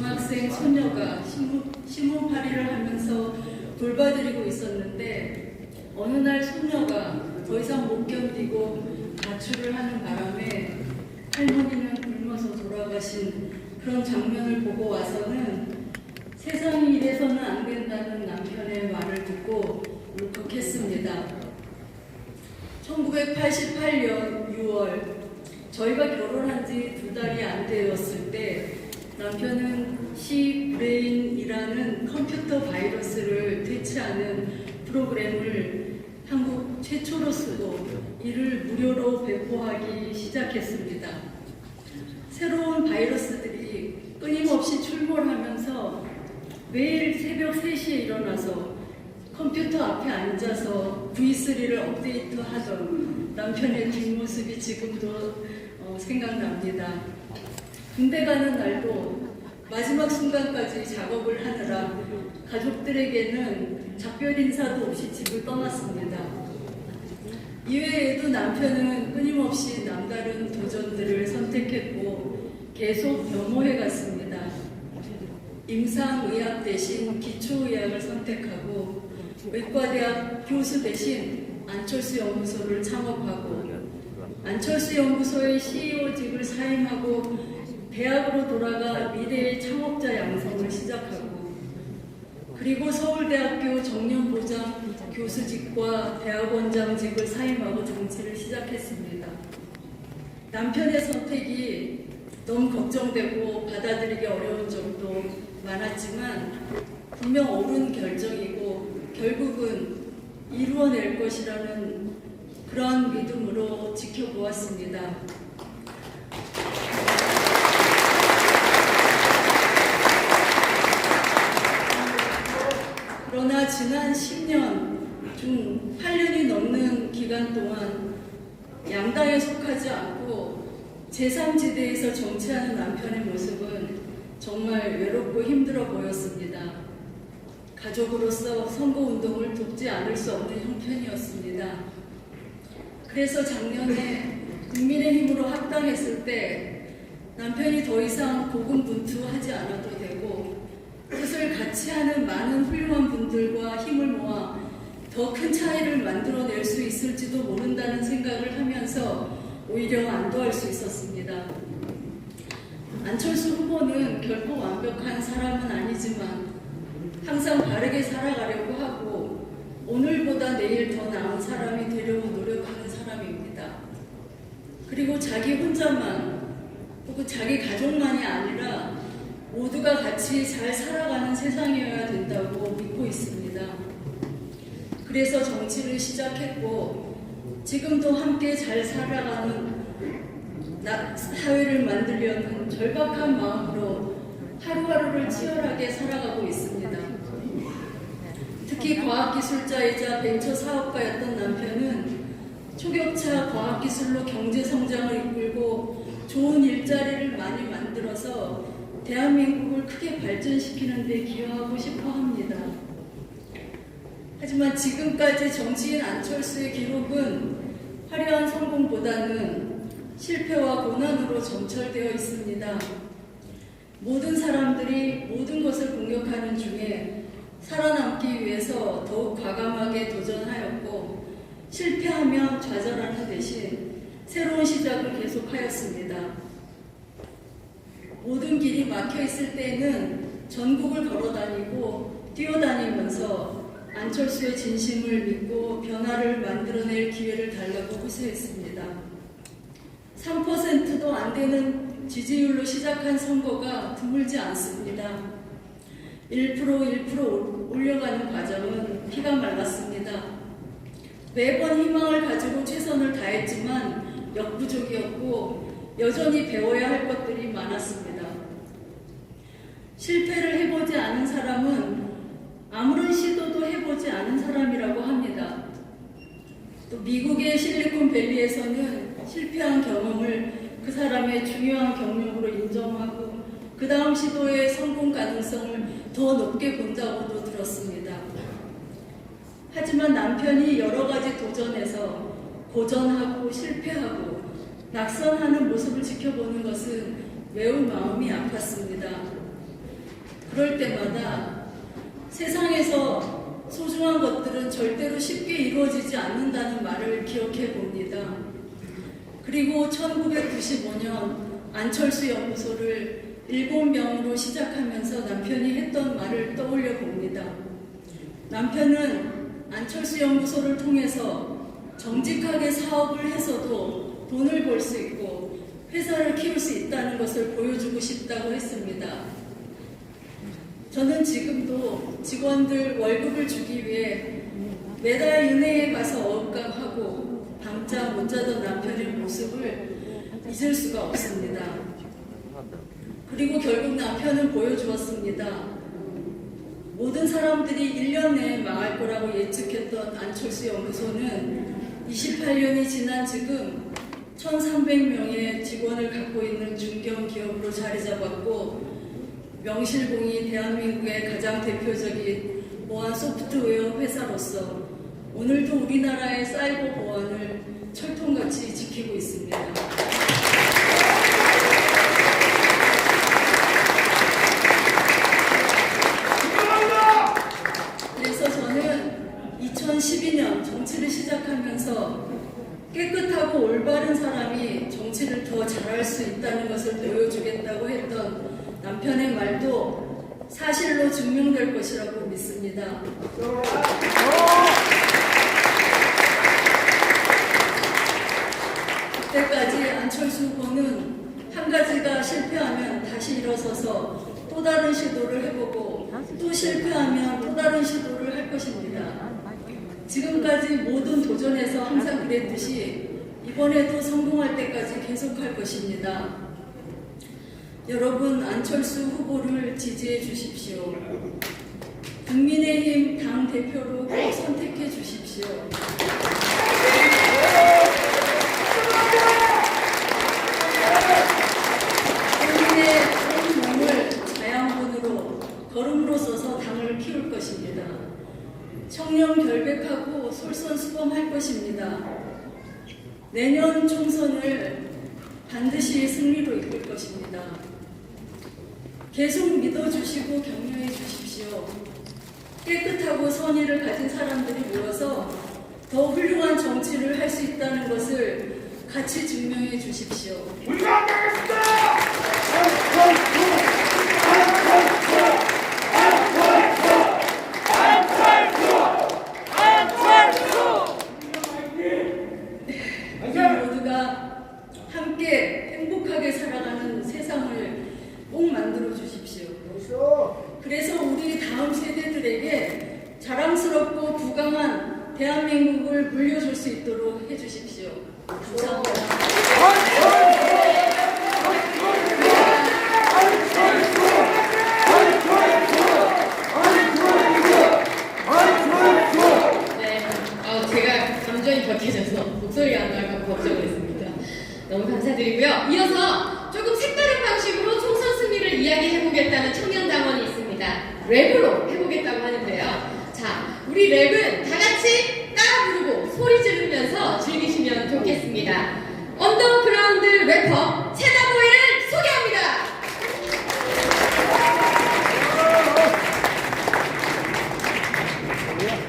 중학생 소녀가 시무파리를 하면서 돌봐드리고 있었는데 어느 날 소녀가 더 이상 못 견디고 가출을 하는 바람에 할머니는 굶어서 돌아가신 그런 장면을 보고 와서는 세상이 이래서는 안 된다는 남편의 말을 듣고 울컥했습니다. 1988년 6월 저희가 결혼한 지 2달이 안 되었을 때 남편은 C브레인이라는 컴퓨터 바이러스를 퇴치하는 프로그램을 한국 최초로 쓰고 이를 무료로 배포하기 시작했습니다. 새로운 바이러스들이 끊임없이 출몰하면서 매일 새벽 3시에 일어나서 컴퓨터 앞에 앉아서 V3를 업데이트하던 남편의 뒷모습이 지금도 생각납니다. 군대 가는 날도 마지막 순간까지 작업을 하느라 가족들에게는 작별 인사도 없이 집을 떠났습니다. 이외에도 남편은 끊임없이 남다른 도전들을 선택했고 계속 변모해 갔습니다. 임상의학 대신 기초의학을 선택하고 외과대학 교수 대신 안철수 연구소를 창업하고 안철수 연구소의 CEO직을 사임하고 대학으로 돌아가 미래의 창업자 양성을 시작하고 그리고 서울대학교 정년보장 교수직과 대학원장직을 사임하고 정치를 시작했습니다. 남편의 선택이 너무 걱정되고 받아들이기 어려운 점도 많았지만 분명 옳은 결정이고 결국은 이루어낼 것이라는 그런 믿음으로 지켜보았습니다. 그러나 지난 10년 중 8년이 넘는 기간 동안 양당에 속하지 않고 제3지대에서 정치하는 남편의 모습은 정말 외롭고 힘들어 보였습니다. 가족으로서 선거운동을 돕지 않을 수 없는 형편이었습니다. 그래서 작년에 국민의힘으로 합당했을 때 남편이 더 이상 고군분투하지 않아도 되고 뜻을 같이 하는 많은 훌륭한 분들과 힘을 모아 더 큰 차이를 만들어낼 수 있을지도 모른다는 생각을 하면서 오히려 안도할 수 있었습니다. 안철수 후보는 결코 완벽한 사람은 아니지만 항상 바르게 살아가려고 하고 오늘보다 내일 더 나은 사람이 되려고 노력하는 사람입니다. 그리고 자기 혼자만 혹은 자기 가족만이 아니라 모두가 같이 잘 살아가는 세상이어야 된다고 믿고 있습니다. 그래서 정치를 시작했고 지금도 함께 잘 살아가는 사회를 만들려는 절박한 마음으로 하루하루를 치열하게 살아가고 있습니다. 특히 과학기술자이자 벤처 사업가였던 남편은 초격차 과학기술로 경제성장을 이끌고 좋은 일자리를 많이 만들어서 대한민국을 크게 발전시키는 데 기여하고 싶어 합니다. 하지만 지금까지 정치인 안철수의 기록은 화려한 성공보다는 실패와 고난으로 점철되어 있습니다. 모든 사람들이 모든 것을 공격하는 중에 살아남기 위해서 더욱 과감하게 도전하였고 실패하면 좌절하는 대신 새로운 시작을 계속하였습니다. 모든 길이 막혀있을 때에는 전국을 걸어다니고 뛰어다니면서 안철수의 진심을 믿고 변화를 만들어낼 기회를 달라고 호소했습니다. 3%도 안 되는 지지율로 시작한 선거가 드물지 않습니다. 1% 올려가는 과정은 피가 말랐습니다. 매번 희망을 가지고 최선을 다했지만 역부족이었고 여전히 배워야 할 것들이 많았습니다. 실패를 해보지 않은 사람은 아무런 시도도 해보지 않은 사람이라고 합니다. 또 미국의 실리콘밸리에서는 실패한 경험을 그 사람의 중요한 경력으로 인정하고 그 다음 시도의 성공 가능성을 더 높게 본다고도 들었습니다. 하지만 남편이 여러 가지 도전에서 고전하고 실패하고 낙선하는 모습을 지켜보는 것은 매우 마음이 아팠습니다. 그럴 때마다 세상에서 소중한 것들은 절대로 쉽게 이루어지지 않는다는 말을 기억해 봅니다. 그리고 1995년 안철수 연구소를 7명으로 시작하면서 남편이 했던 말을 떠올려 봅니다. 남편은 안철수 연구소를 통해서 정직하게 사업을 해서도 돈을 벌 수 있고 회사를 키울 수 있다는 것을 보여주고 싶다고 했습니다. 저는 지금도 직원들 월급을 주기 위해 매달 은행에 가서 억압하고 밤잠 못 자던 남편의 모습을 잊을 수가 없습니다. 그리고 결국 남편은 보여주었습니다. 모든 사람들이 1년 내에 망할 거라고 예측했던 안철수 연구소는 28년이 지난 지금 1,300명의 직원을 갖고 있는 중견 기업으로 자리 잡았고 명실공히 대한민국의 가장 대표적인 보안 소프트웨어 회사로서 오늘도 우리나라의 사이버 보안을 철통같이 지키고 있습니다. 그래서 저는 2012년 정치를 시작하면서 깨끗하고 올바른 사람이 정치를 더 잘할 수 있다는 것을 보여주겠다고 했던 남편의 말도 사실로 증명될 것이라고 믿습니다. 그때까지 안철수 후보는 한 가지가 실패하면 다시 일어서서 또 다른 시도를 해보고 또 실패하면 또 다른 시도를 할 것입니다. 지금까지 모든 도전에서 항상 그랬듯이 이번에도 성공할 때까지 계속할 것입니다. 여러분, 안철수 후보를 지지해 주십시오. 국민의힘 당 대표로 꼭 선택해 주십시오. 본인의 온 몸을 자양분으로 걸음으로 써서 당을 키울 것입니다. 청렴 결백하고 솔선수범할 것입니다. 내년 총선을 반드시 승리로 이끌 것입니다. 계속 믿어주시고 격려해 주십시오. 깨끗하고 선의를 가진 사람들이 모여서 더 훌륭한 정치를 할 수 있다는 것을 같이 증명해 주십시오. 우리가 안 되겠습니다! 우리 모두가 함께 행복하게 살아가는 세상을 꼭 만들어 주십시오. 그래서 우리 다음 세대들에게 자랑스럽고 부강한 대한민국을 물려줄 수 있도록 해주십시오. 감사합니다. 제가 감정이 격해져서 목소리가 안 나올까 걱정을 했습니다. 너무 감사드리고요. 이어서 조금 색다른 방식으로 총선 승리를 이야기해보겠다는 청년당원이 있습니다. 랩으로 해보겠다고 하는데요. 자, 우리 랩은 다 같이 따라 부르고 소리 지르면서 즐기시면 좋겠습니다. 언더그라운드 래퍼 채다보이를 소개합니다.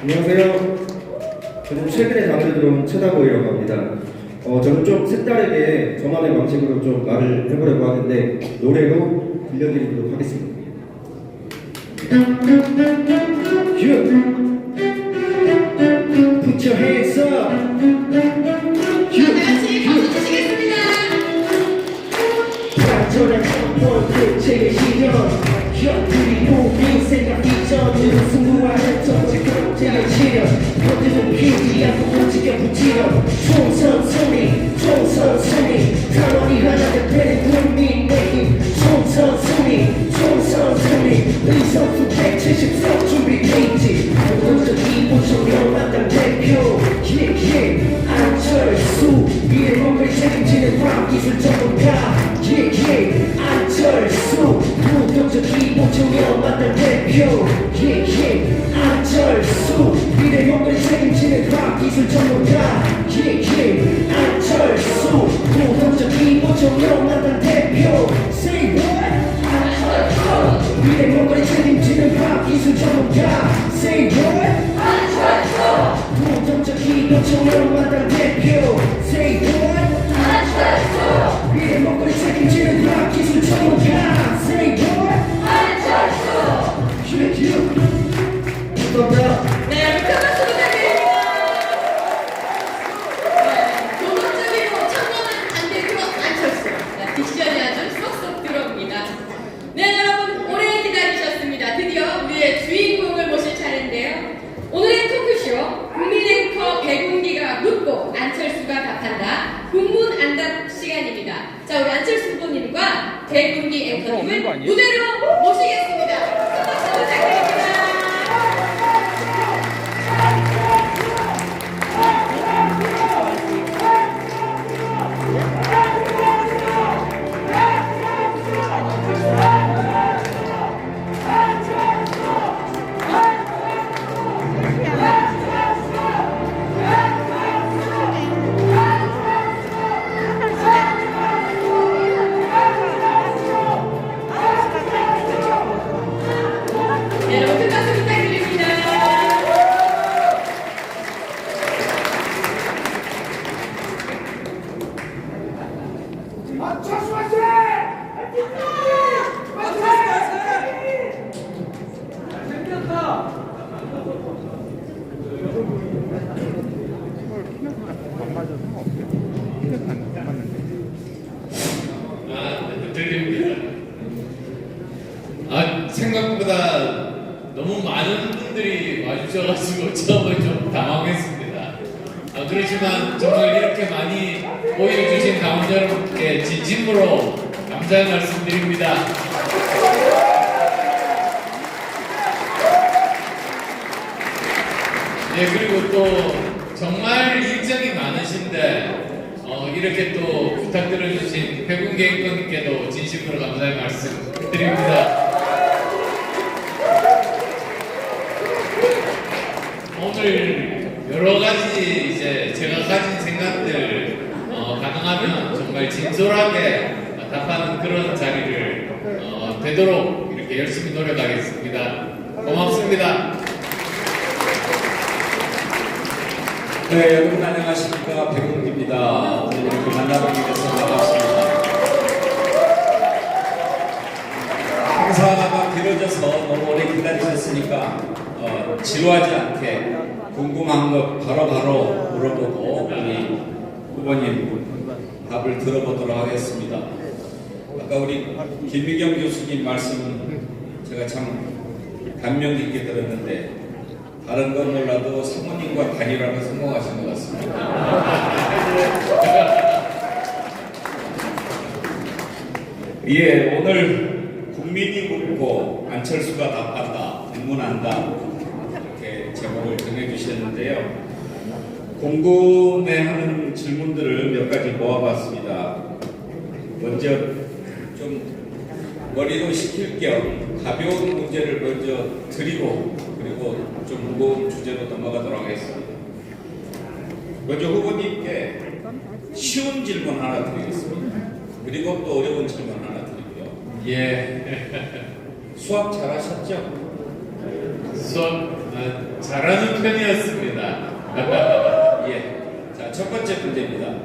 안녕하세요. 저는 최근에 당에 들어온 채다보이라고 합니다. 저는 좀 색다르게 저만의 방식으로 좀 말을 해보려고 하는데 노래로 들려드리도록 하겠습니다. Put your hands up. 다 같이 박수 주시겠습니다. 저랑 한번 끝의 시련 그리고 인생과 이전은 승부하는 정직한 제의 시련 모두는 피우지 않고 움직여 부지런 총선승리 단원이 하나 되는 국민의힘 총선승리 의석수 170석 준비돼있지 모든 이보정 만당 대표 안철수 미래를 책임지는 과학기술 전문가 안철수 무경적 이보정 만당 대표 안철수 미래를 책임지는 과학기술 전문가 안철수 무경적 이보정 만당 대표 Say what? 안철수 미래를 책임지는 청년만당 대표 Say what? 위에 먹거리 책임지는 락 기술 전문가 Say what? 감사합니다. 네, 큰 박수 부탁드립니다. 네, 도덕적이고 청년한 당대표 안철수. 네, 딕션이 아주 쏙쏙 들어옵니다. 네, 여러분 오래 기다리셨습니다. 드디어 우리의 주인공을 모실 차례인데요. 오늘의 토크쇼 국민 앵커 백운기가 묻고 안철수가 답한다. 국문 안답 시간입니다. 자, 우리 안철수 후보님과 백운기 앵커님을 무대로 모시겠습니다. 큰 박수 부탁드립니다. 네, 여러분 큰 박수 부탁드립니다. 들립니다. 생각보다 너무 많은 분들이 와주셔가지고 처음에 좀 당황했습니다. 그렇지만 정말 이렇게 많이 보여주신 강원도 여러분께 진심으로 감사의 말씀드립니다. 네, 그리고 또 정말 일정이 많으신데 이렇게 또 부탁 들어주신 백운기 앵커님께도 진심으로 감사의 말씀 드립니다. 오늘 여러 가지 이제 제가 가진 생각들 가능하면 정말 진솔하게 답하는 그런 자리를 되도록 이렇게 열심히 노력하겠습니다. 고맙습니다. 네, 여러분 안녕하십니까. 백운기입니다. 오늘 이렇게 만나뵙게 돼서 반갑습니다. 행사가 길어져서 너무 오래 기다리셨으니까 지루하지 않게 궁금한 것 바로바로 물어보고 우리 후보님 답을 들어보도록 하겠습니다. 아까 우리 김미경 교수님 말씀 제가 참 감명 깊게 들었는데 다른 건 몰라도 사모님과 단일화가 성공하신 것 같습니다. 예, 오늘 국민이 묻고 안철수가 답한다, 질문한다 이렇게 제목을 정해주셨는데요. 궁금해하는 질문들을 몇 가지 모아봤습니다. 먼저 좀 머리로 식힐 겸 가벼운 문제를 먼저 드리고 그리고 좀 무거운 주제로 넘어가도록 하겠습니다. 먼저 후보님께 쉬운 질문 하나 드리겠습니다. 그리고 또 어려운 질문 하나 드리고요. 예. 수학 잘하셨죠? 수업 잘하는 편이었습니다. 예. 자, 첫 번째 문제입니다.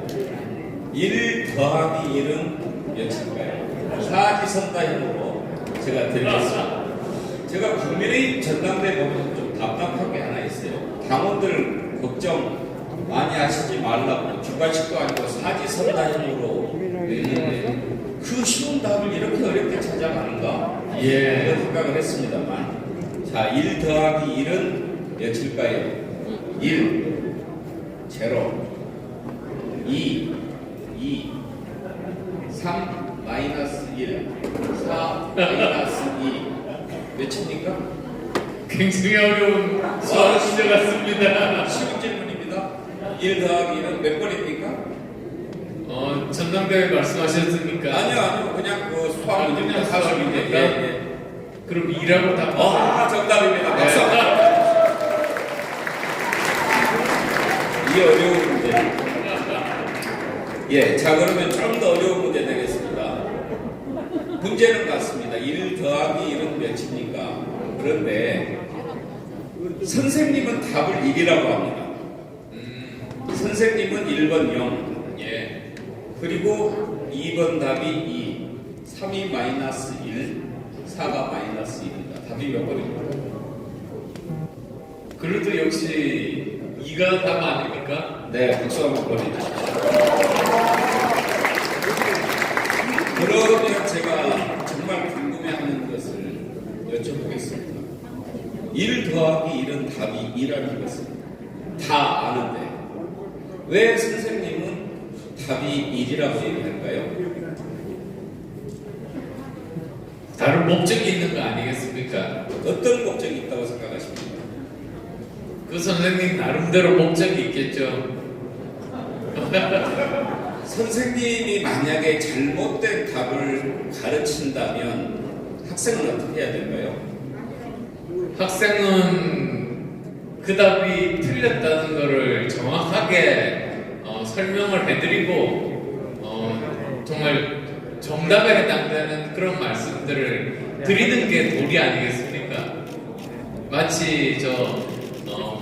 1 더하기 1은 몇일까요? 사지선다형으로 제가 드리겠습니다. 제가 국민의힘 전당대 보면 좀 답답한 게 하나 있어요. 당원들 걱정 많이 하시지 말라고 주관식도 아니고 사지선다형으로 했는데 그 쉬운 답을 이렇게 어렵게 찾아가는가? 예. 이런 생각을 했습니다만 자, 1 더하기 1은 몇일까요? 1 제로 2 3 마이너스 1 4 마이너스 2 몇입니까? 굉장히 어려운 수학 문제 같습니다. 쉬운 질문입니다. 1 더하기 1은 몇 번입니까? 전당대회 말씀하셨으니까. 아니요. 그냥 그 수학 문제입니다. 그냥 수학 문제입니까? 예. 그럼 2라고 답하 정답입니다. 박수. 이 어려운 문제. 예, 자 그러면 좀 더 어려운 문제 되겠습니다. 문제는 같습니다. 1 더하기 1은 몇입니까? 그런데 선생님은 답을 1이라고 합니다. 선생님은 1번 0. 예. 그리고 2번 답이 2. 3이 마이너스 1, 4가 마이너스 1입니다. 답이 몇 번입니까? 그래도 역시 이가 답 아닙니까? 네, 박수 한번 보내주십시오. 그러면 제가 정말 궁금해하는 것을 여쭤보겠습니다. 1 더하기 1은 답이 2라는 것을 다 아는데 왜 선생님은 답이 1이라고 얘기할까요? 다른 목적이 있는 거 아니겠습니까? 어떤 목적이 있다고 생각하십니까? 그 선생님 나름대로 목적이 있겠죠. 선생님이 만약에 잘못된 답을 가르친다면 학생은 어떻게 해야 될까요? 학생은 그 답이 틀렸다는 것을 정확하게 설명을 해드리고 정말 정답에 해당되는 그런 말씀들을 드리는 게 도리 아니겠습니까? 마치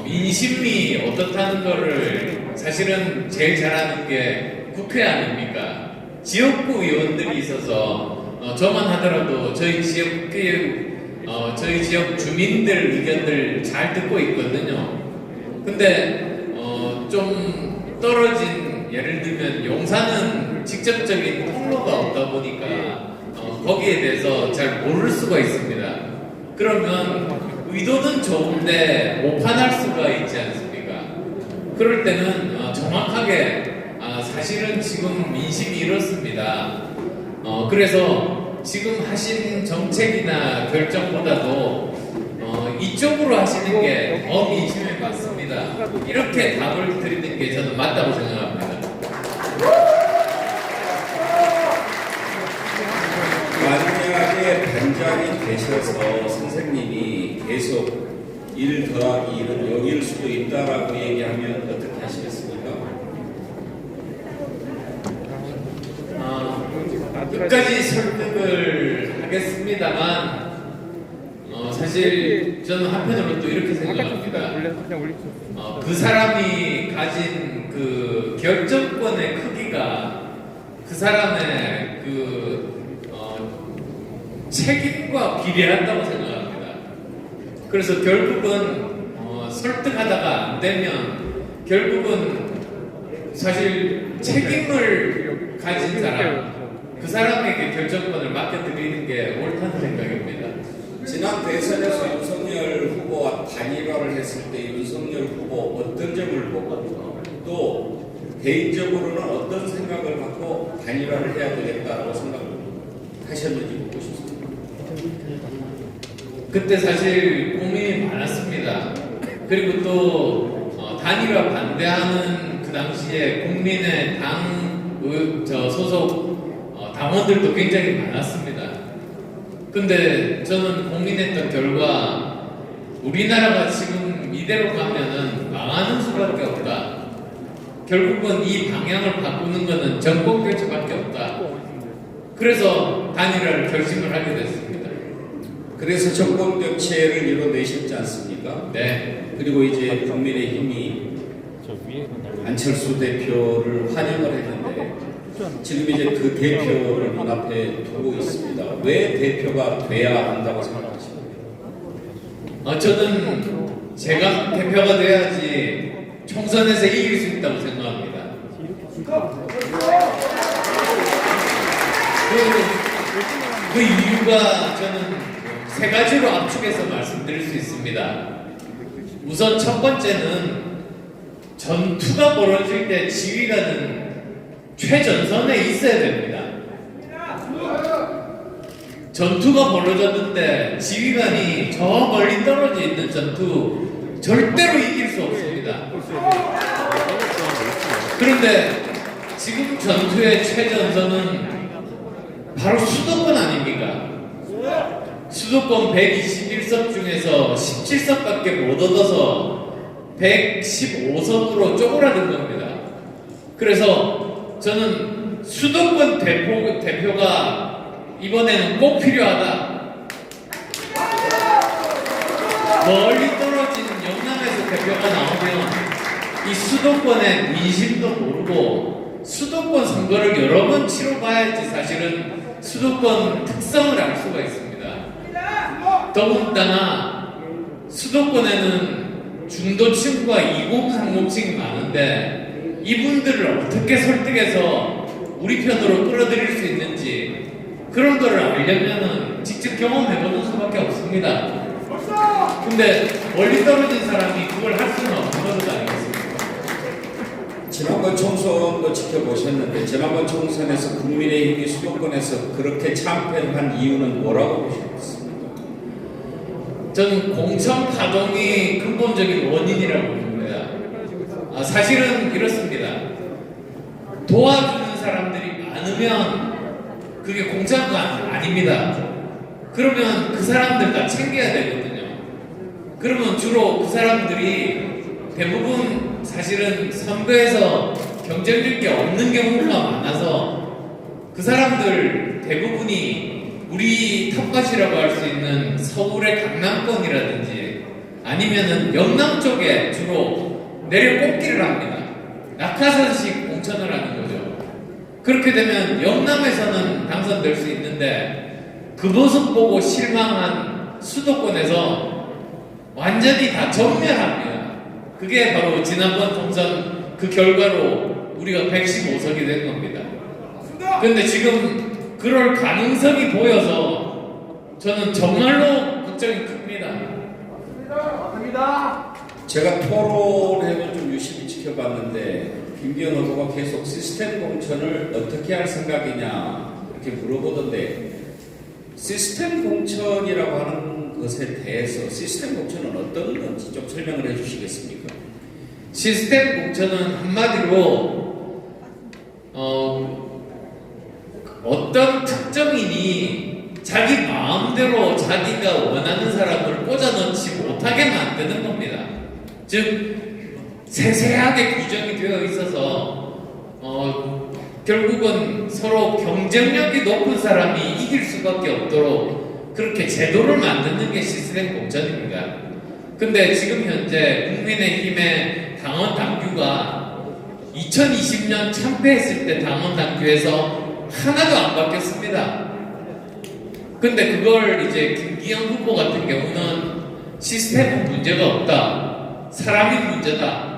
민심이 어떻다는 거를 사실은 제일 잘 아는 게 국회 아닙니까? 지역구 의원들이 있어서 저만 하더라도 저희 지역 주민들 의견들 잘 듣고 있거든요. 근데 좀 떨어진 예를 들면 용산은 직접적인 통로가 없다 보니까 거기에 대해서 잘 모를 수가 있습니다. 그러면 의도는 좋은데 오판할 수가 있지 않습니까? 그럴 때는 정확하게 사실은 지금 민심이 이렇습니다. 그래서 지금 하신 정책이나 결정보다도 이쪽으로 하시는 게 더 민심에 맞습니다. 이렇게 답을 드리는 게 저는 맞다고 생각합니다. 만약에 반장이 되셔서 선생님이 계속 1 더하기 1은 여기일 수도 있다라고 얘기하면 어떻게 하시겠습니까? 끝까지 설득을 하겠습니다만 사실 저는 한편으로 또 이렇게 생각합니다. 그 사람이 가진 그 결정권의 크기가 그 사람의 책임과 비례한다고 생각합니다. 그래서 결국은 설득하다가 안 되면 결국은 사실 책임을 가진 사람, 그 사람에게 결정권을 맡겨드리는 게 옳다는 생각입니다. 지난 대선에서 윤석열 후보와 단일화를 했을 때 윤석열 후보 어떤 점을 보고 또 개인적으로는 어떤 생각을 갖고 단일화를 해야 되겠다라고 생각하셨는지 보고 싶습니다. 그때 사실 고민이 많았습니다. 그리고 또 단일화 반대하는 그 당시에 국민의 소속 당원들도 굉장히 많았습니다. 근데 저는 고민했던 결과 우리나라가 지금 이대로 가면은 망하는 수밖에 없다. 결국은 이 방향을 바꾸는 것은 정권 교체밖에 없다. 그래서 단일화를 결심을 하게 됐습니다. 그래서 정권 교체를 이뤄내셨지 않습니까? 네. 그리고 이제 국민의힘이 안철수 대표를 환영을 했는데 지금 이제 그 대표를 눈앞에 두고 있습니다. 왜 대표가 돼야 한다고 생각하십니까? 저는 제가 대표가 돼야지 총선에서 이길 수 있다고 생각합니다. 그 이유가 저는 세 가지로 압축해서 말씀드릴 수 있습니다. 우선 첫 번째는 전투가 벌어질 때 지휘관은 최전선에 있어야 됩니다. 전투가 벌어졌는데 지휘관이 저 멀리 떨어져 있는 전투 절대로 이길 수 없습니다. 그런데 지금 전투의 최전선은 바로 수도권 아닙니까? 수도권 121석 중에서 17석밖에 못 얻어서 115석으로 쪼그라든 겁니다. 그래서 저는 수도권 대표가 이번에는 꼭 필요하다. 멀리 떨어진 영남에서 대표가 나오면 이 수도권의 민심도 모르고 수도권 선거를 여러 번 치러봐야지 사실은 수도권 특성을 알 수가 있습니다. 더군다나 수도권에는 중도층과 이공상공층이 많은데 이분들을 어떻게 설득해서 우리 편으로 끌어들일 수 있는지 그런 거를 알려면은 직접 경험해보는 수밖에 없습니다. 근데 멀리 떨어진 사람이 그걸 할 수는 없는 것도 아니겠습니까? 지난번 총선도 지켜보셨는데 지난번 총선에서 국민의힘이 수도권에서 그렇게 참패를 한 이유는 뭐라고 보셨습니까? 저는 공천 파동이 근본적인 원인이라고 봅니다. 사실은 이렇습니다. 도와주는 사람들이 많으면 그게 공천가 아닙니다. 그러면 그 사람들 다 챙겨야 되거든요. 그러면 주로 그 사람들이 대부분 사실은 선거에서 경쟁력 게 없는 경우가 많아서 그 사람들 대부분이 우리 텃밭이라고 할 수 있는 서울의 강남권이라든지 아니면은 영남 쪽에 주로 내려 꽂기를 합니다. 낙하산식 공천을 하는 거죠. 그렇게 되면 영남에서는 당선될 수 있는데 그 모습 보고 실망한 수도권에서 완전히 다 전멸합니다. 그게 바로 지난번 총선 그 결과로 우리가 115석이 된 겁니다. 근데 지금 그럴 가능성이 보여서 저는 정말로 걱정이 큽니다. 제가 토론회를 좀 유심히 지켜봤는데 김기현 후보가 계속 시스템 공천을 어떻게 할 생각이냐 이렇게 물어보던데 시스템 공천이라고 하는 것에 대해서 시스템 공천은 어떤 건지 좀 설명을 해주시겠습니까? 시스템 공천은 한마디로 어떤 특정인이 자기 마음대로 자기가 원하는 사람을 꽂아넣지 못하게 만드는 겁니다. 즉 세세하게 규정이 되어 있어서 결국은 서로 경쟁력이 높은 사람이 이길 수밖에 없도록 그렇게 제도를 만드는 게 시스템 공천입니다. 근데 지금 현재 국민의힘의 당원 당규가 2020년 참패했을 때 당원 당규에서 하나도 안 바뀌었습니다. 근데 그걸 이제 김기현 후보 같은 경우는 시스템은 문제가 없다. 사람이 문제다.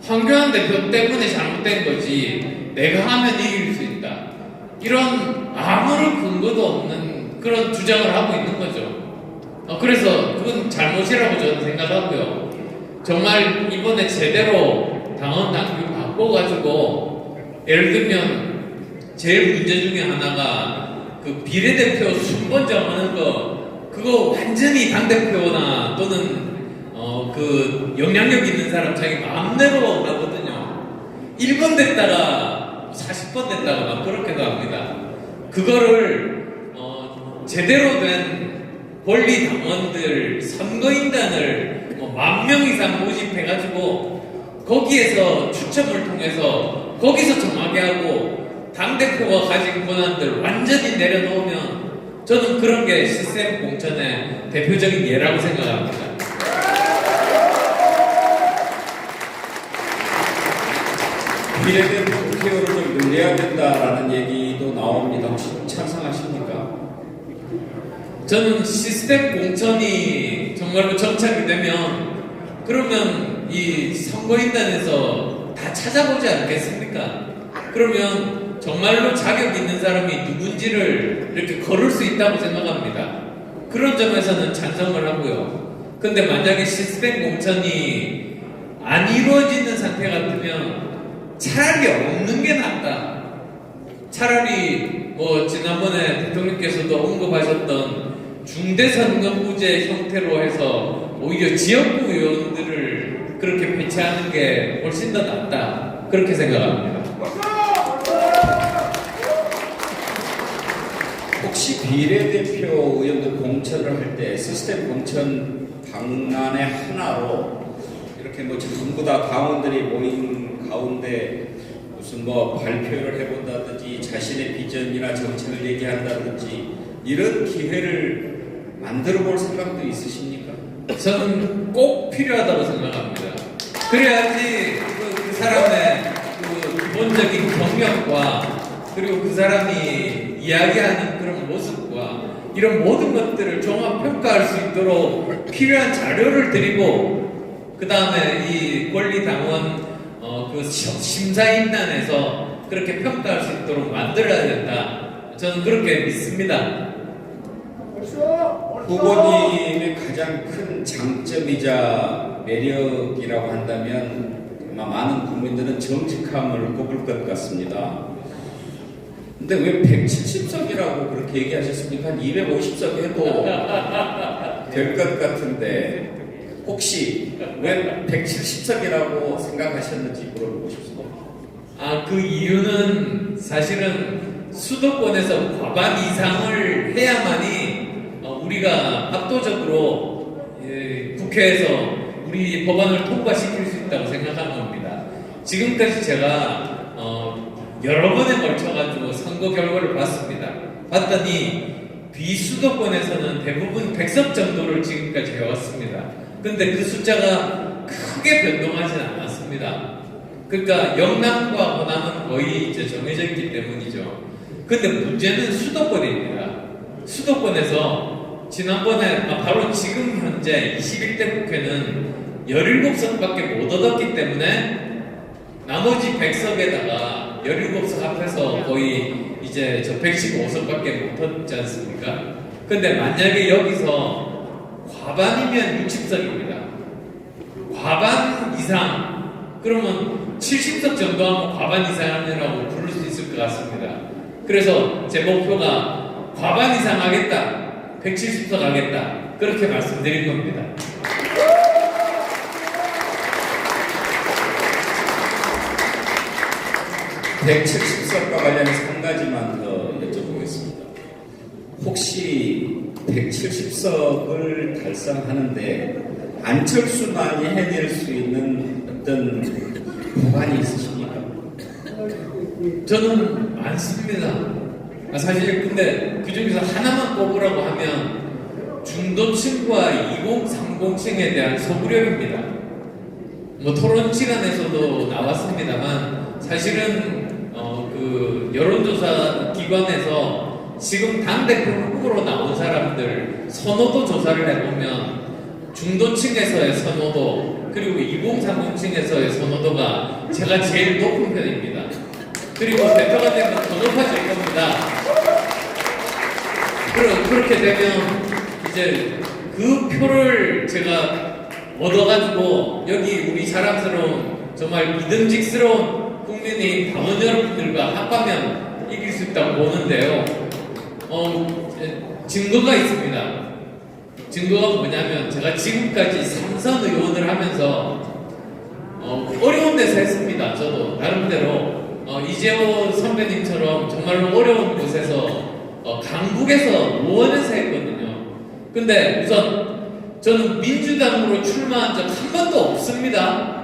황교안 대표 때문에 잘못된 거지. 내가 하면 이길 수 있다. 이런 아무런 근거도 없는 그런 주장을 하고 있는 거죠. 그래서 그건 잘못이라고 저는 생각하고요. 정말 이번에 제대로 당원 당규 바꿔가지고 예를 들면 제일 문제 중에 하나가 그 비례대표 순번 정하는 거 그거 완전히 당대표나 또는 그 영향력 있는 사람 자기 마음대로 하거든요. 1번 됐다가 40번 됐다가 막 그렇게도 합니다. 그거를 제대로 된 권리 당원들 선거인단을 10,000명 이상 모집해가지고 거기에서 추첨을 통해서 거기서 정하게 하고 당대표가 가진 권한들 완전히 내려놓으면 저는 그런 게 시스템 공천의 대표적인 예라고 생각합니다. 비례대표 국회의원을 좀 늘려야 된다라는 얘기도 나옵니다. 혹시 찬성하십니까? 저는 시스템 공천이 정말로 정착이 되면 그러면 이 선거인단에서 다 찾아보지 않겠습니까? 그러면 정말로 자격 있는 사람이 누군지를 이렇게 거를 수 있다고 생각합니다. 그런 점에서는 찬성을 하고요. 근데 만약에 시스템 공천이 안 이루어지는 상태 같으면 차라리 없는 게 낫다. 차라리 뭐 지난번에 대통령께서도 언급하셨던 중대선거구제 형태로 해서 오히려 지역구 의원들을 그렇게 배치하는 게 훨씬 더 낫다. 그렇게 생각합니다. 혹시 비례대표 의원들 공천을 할 때 시스템 공천 방안의 하나로 이렇게 뭐 전부 다 당원들이 모인 가운데 무슨 뭐 발표를 해본다든지 자신의 비전이나 정책을 얘기한다든지 이런 기회를 만들어 볼 생각도 있으십니까? 저는 꼭 필요하다고 생각합니다. 그래야지 사람의 그 기본적인 경력과 그리고 그 사람이 이야기하는 그런 모습과 이런 모든 것들을 종합 평가할 수 있도록 필요한 자료를 드리고 그 다음에 이 권리당원 그 심사인단에서 그렇게 평가할 수 있도록 만들어야 된다. 저는 그렇게 믿습니다. 후보님의 가장 큰 장점이자 매력이라고 한다면 아마 많은 국민들은 정직함을 꼽을 것 같습니다. 근데 왜 170석이라고 그렇게 얘기하셨습니까? 한 250석 해도 될 것 같은데 혹시 왜 170석이라고 생각하셨는지 물어보고 싶습니다. 그 이유는 사실은 수도권에서 과반 이상을 해야만이 우리가 압도적으로 국회에서 우리 법안을 통과시킬 수 있다고 생각하는 겁니다. 지금까지 제가 여러 번에 걸쳐가지고 선거 결과를 봤습니다. 봤더니 비수도권에서는 대부분 100석 정도를 지금까지 해왔습니다. 근데 그 숫자가 크게 변동하진 않았습니다. 그러니까 영남과 호남은 거의 이제 정해져 있기 때문이죠. 근데 문제는 수도권입니다. 수도권에서 지난번에 바로 지금 현재 21대 국회는 17석밖에 못 얻었기 때문에 나머지 100석에다가 17석 앞에서 거의 이제 저 115석밖에 못 얻지 않습니까? 근데 만약에 여기서 과반이면 60석입니다. 과반 이상 그러면 70석 정도 하면 과반 이상이라고 부를 수 있을 것 같습니다. 그래서 제 목표가 과반 이상 하겠다. 170석 하겠다. 그렇게 말씀드린 겁니다. (170석과) 관련해서 한 가지만 더 여쭤보겠습니다. 혹시 170석을 달성하는데 안철수만이 해낼 수 있는 어떤 법안이 있으십니까? 저는 많습니다. 사실 근데 그 중에서 하나만 꼽으라고 하면 중도층과 2030층에 대한 소구력입니다. 뭐 토론 시간에서도 나왔습니다만 사실은 그 여론조사 기관에서 지금 당대표 후보로 나온 사람들 선호도 조사를 해보면 중도층에서의 선호도 그리고 2030층에서의 선호도가 제가 제일 높은 편입니다. 그리고 대표가 되면 더 높아질 겁니다. 그렇게 되면 이제 그 표를 제가 얻어가지고 여기 우리 자랑스러운 정말 믿음직스러운 국민의 당원 여러분들과 합하면 이길 수 있다고 보는데요. 증거가 있습니다. 증거가 뭐냐면 제가 지금까지 삼선 의원을 하면서 어려운 데서 했습니다. 저도 나름대로 이재호 선배님처럼 정말로 어려운 곳에서 강북에서 노원에서 했거든요. 근데 우선 저는 민주당으로 출마한 적 한 번도 없습니다.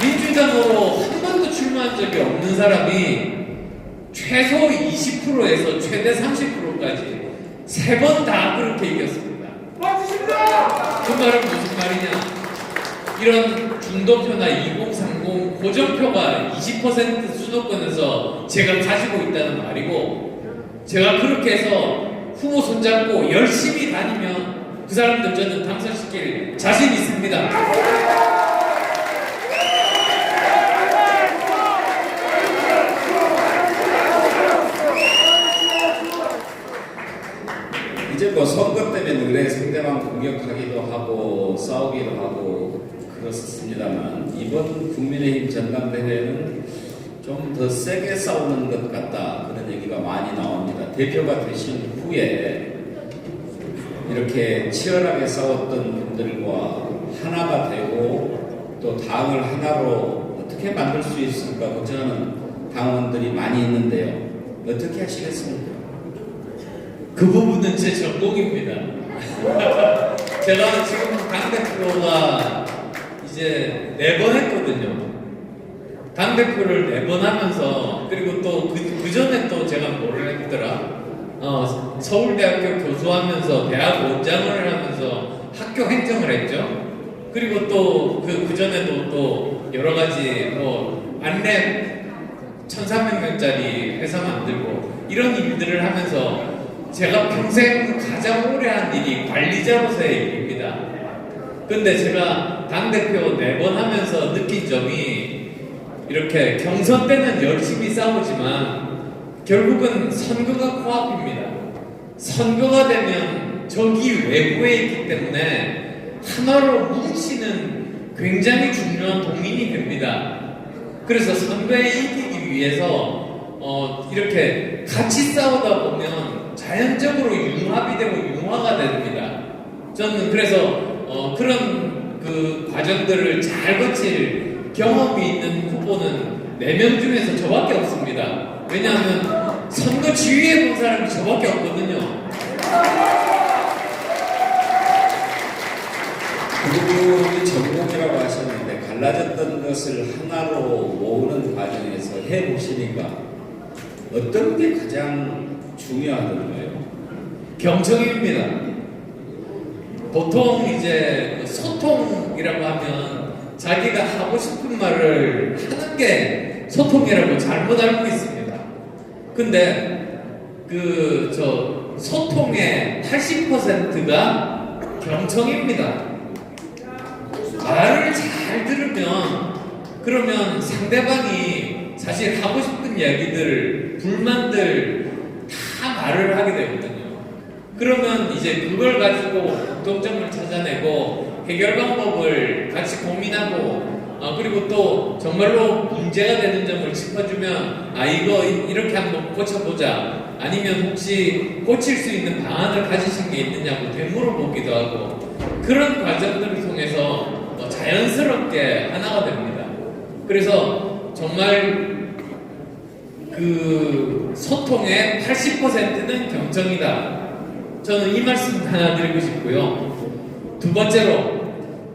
민주당으로 한 번도 출마한 적이 없는 사람이 최소 20%에서 최대 30%까지 3번 다 그렇게 이겼습니다. 그 말은 무슨 말이냐? 이런 중도표나 2030 고정표가 20% 수도권에서 제가 가지고 있다는 말이고 제가 그렇게 해서 후보 손잡고 열심히 다니면 그 사람들 저는 당선시킬 자신 있습니다. 이제 뭐 선거 때문에 늘에 상대방 공격하기도 하고 싸우기도 하고 그렇습니다만 이번 국민의힘 전당대회는 좀 더 세게 싸우는 것 같다 그런 얘기가 많이 나옵니다. 대표가 되신 후에 이렇게 치열하게 싸웠던 분들과 하나가 되고 또 당을 하나로 어떻게 만들 수 있을까 걱정하는 당원들이 많이 있는데요. 어떻게 하시겠습니까? 그 부분은 제 전공입니다. 제가 지금 당대표가 이제 4번 했거든요. 당대표를 4번 하면서 그리고 또 그 전에 또 제가 뭐를 했더라. 서울대학교 교수하면서 대학 원장을 하면서 학교 행정을 했죠. 그리고 또 그 전에도 또 여러 가지 뭐 안랩 1,300명짜리 회사 만들고 이런 일들을 하면서 제가 평생 가장 오래 한 일이 관리자로서의 일입니다. 근데 제가 당대표 4번 하면서 느낀 점이 이렇게 경선 때는 열심히 싸우지만 결국은 선거가 코앞입니다. 선거가 되면 적이 외부에 있기 때문에 하나로 뭉치는 굉장히 중요한 동인이 됩니다. 그래서 선거에 이기기 위해서 이렇게 같이 싸우다 보면 자연적으로 융합이 되고 융화가 됩니다. 저는 그래서 그런 그 과정들을 잘 거칠 경험이 있는 후보는 4명 중에서 저밖에 없습니다. 왜냐하면 선거 지휘해 본 사람이 저밖에 없거든요. 그 부분이 전공이라고 하셨는데 갈라졌던 것을 하나로 모으는 과정에서 해보시니까 어떤 게 가장 중요하던가요? 경청입니다. 보통 이제 소통이라고 하면 자기가 하고 싶은 말을 하는 게 소통이라고 잘못 알고 있습니다. 근데 소통의 80%가 경청입니다. 말을 잘 들으면 그러면 상대방이 사실 하고 싶은 이야기들, 불만들 다 말을 하게 되거든요. 그러면 이제 그걸 가지고 공통점을 찾아내고 해결 방법을 같이 고민하고 그리고 또 정말로 문제가 되는 점을 짚어주면 이거 이렇게 한번 고쳐보자, 아니면 혹시 고칠 수 있는 방안을 가지신 게 있느냐고 되물어보기도 하고, 그런 과정들을 통해서 자연스럽게 하나가 됩니다. 그래서 정말 그 소통의 80%는 경청이다. 저는 이 말씀 하나 드리고 싶고요. 두 번째로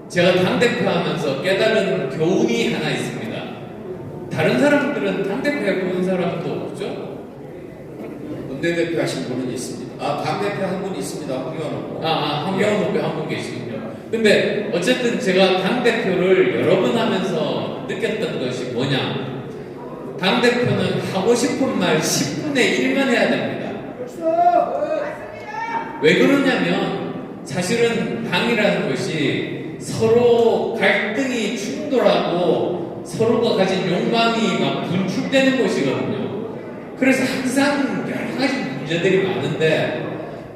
제가 당대표 하면서 깨달은 교훈이 하나 있습니다. 다른 사람들은 당대표 해보는 사람도 없죠? 원내대표 하신 분은 있습니다. 당대표 한 분 있습니다. 황교안 후보. 황교안 후보 한 분 계시군요. 근데 어쨌든 제가 당대표를 여러 번 하면서 느꼈던 것이 뭐냐, 당대표는 하고 싶은 말 10분의 1만 해야 됩니다. 왜 그러냐면 사실은 당이라는 것이 서로 갈등이 충돌하고 서로가 가진 욕망이 막 분출되는 곳이거든요. 그래서 항상 여러 가지 문제들이 많은데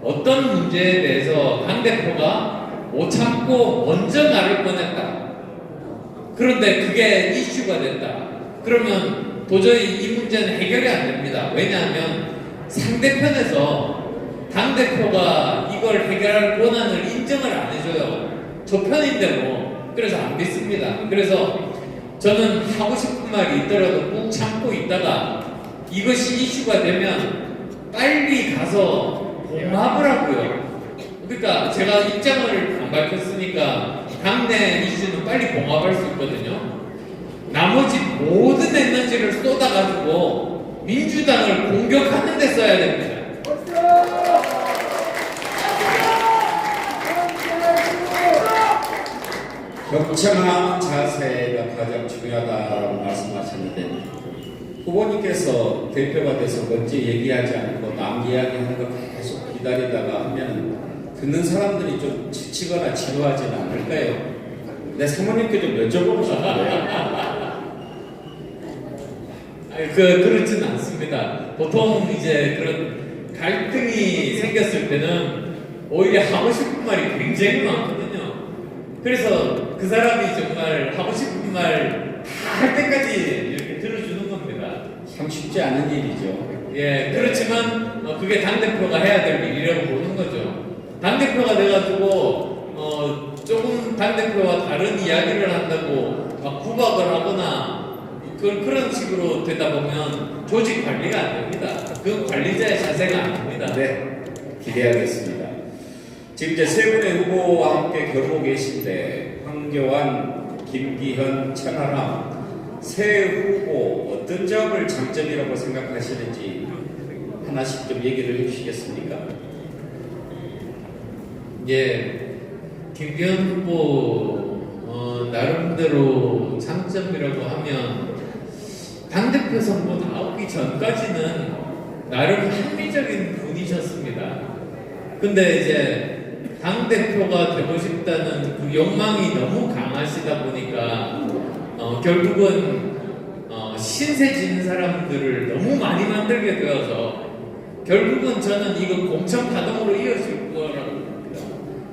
어떤 문제에 대해서 당대표가 못 참고 먼저 말을 꺼냈다. 그런데 그게 이슈가 됐다. 그러면 도저히 이 문제는 해결이 안 됩니다. 왜냐하면 상대편에서 당대표가 이걸 해결할 권한을 인정을 안 해줘요. 저 편인데 뭐. 그래서 안 믿습니다. 그래서 저는 하고 싶은 말이 있더라도 꾹 참고 있다가 이것이 이슈가 되면 빨리 가서 봉합을 하고요. 그러니까 제가 입장을 안 밝혔으니까 당내 이슈는 빨리 봉합할 수 있거든요. 나머지 모든 에너지를 쏟아가지고 민주당을 공격하는 데 써야 됩니다. 경청하는 자세가 가장 중요하다고 말씀하셨는데, 후보님께서 대표가 돼서 먼저 얘기하지 않고 남 이야기하는 거 계속 기다리다가 하면 듣는 사람들이 좀 지치거나 지루하지는 않을까요? 내 사모님께 좀 여쭤보고 싶은데요. 그렇진 않습니다. 보통 이제 그런 갈등이 생겼을 때는 오히려 하고 싶은 말이 굉장히 많거든요. 그래서 그 사람이 정말 하고 싶은 말 다 할 때까지 이렇게 들어주는 겁니다. 참 쉽지 않은 일이죠. 예, 그렇지만 그게 당대표가 해야 될 일이라고 보는 거죠. 당대표가 돼가지고 조금 당대표와 다른 이야기를 한다고 막 구박을 하거나 그런 식으로 되다 보면 조직 관리가 안 됩니다. 그 관리자의 자세가 안 됩니다. 네, 기대하겠습니다. 지금 이제 세 분의 후보와 함께 겨루고 계신데, 황교안, 김기현, 천하람 세 후보 어떤 점을 장점이라고 생각하시는지 하나씩 좀 얘기를 해주시겠습니까? 예, 김기현 후보 나름대로 장점이라고 하면 당대표 선거 나오기 전까지는 나름 합리적인 분이셨습니다. 근데 이제 당대표가 되고 싶다는 그 욕망이 너무 강하시다 보니까 결국은 신세 지는 사람들을 너무 많이 만들게 되어서 결국은 저는 이거 공천 파동으로 이어질 거라고 봅니다.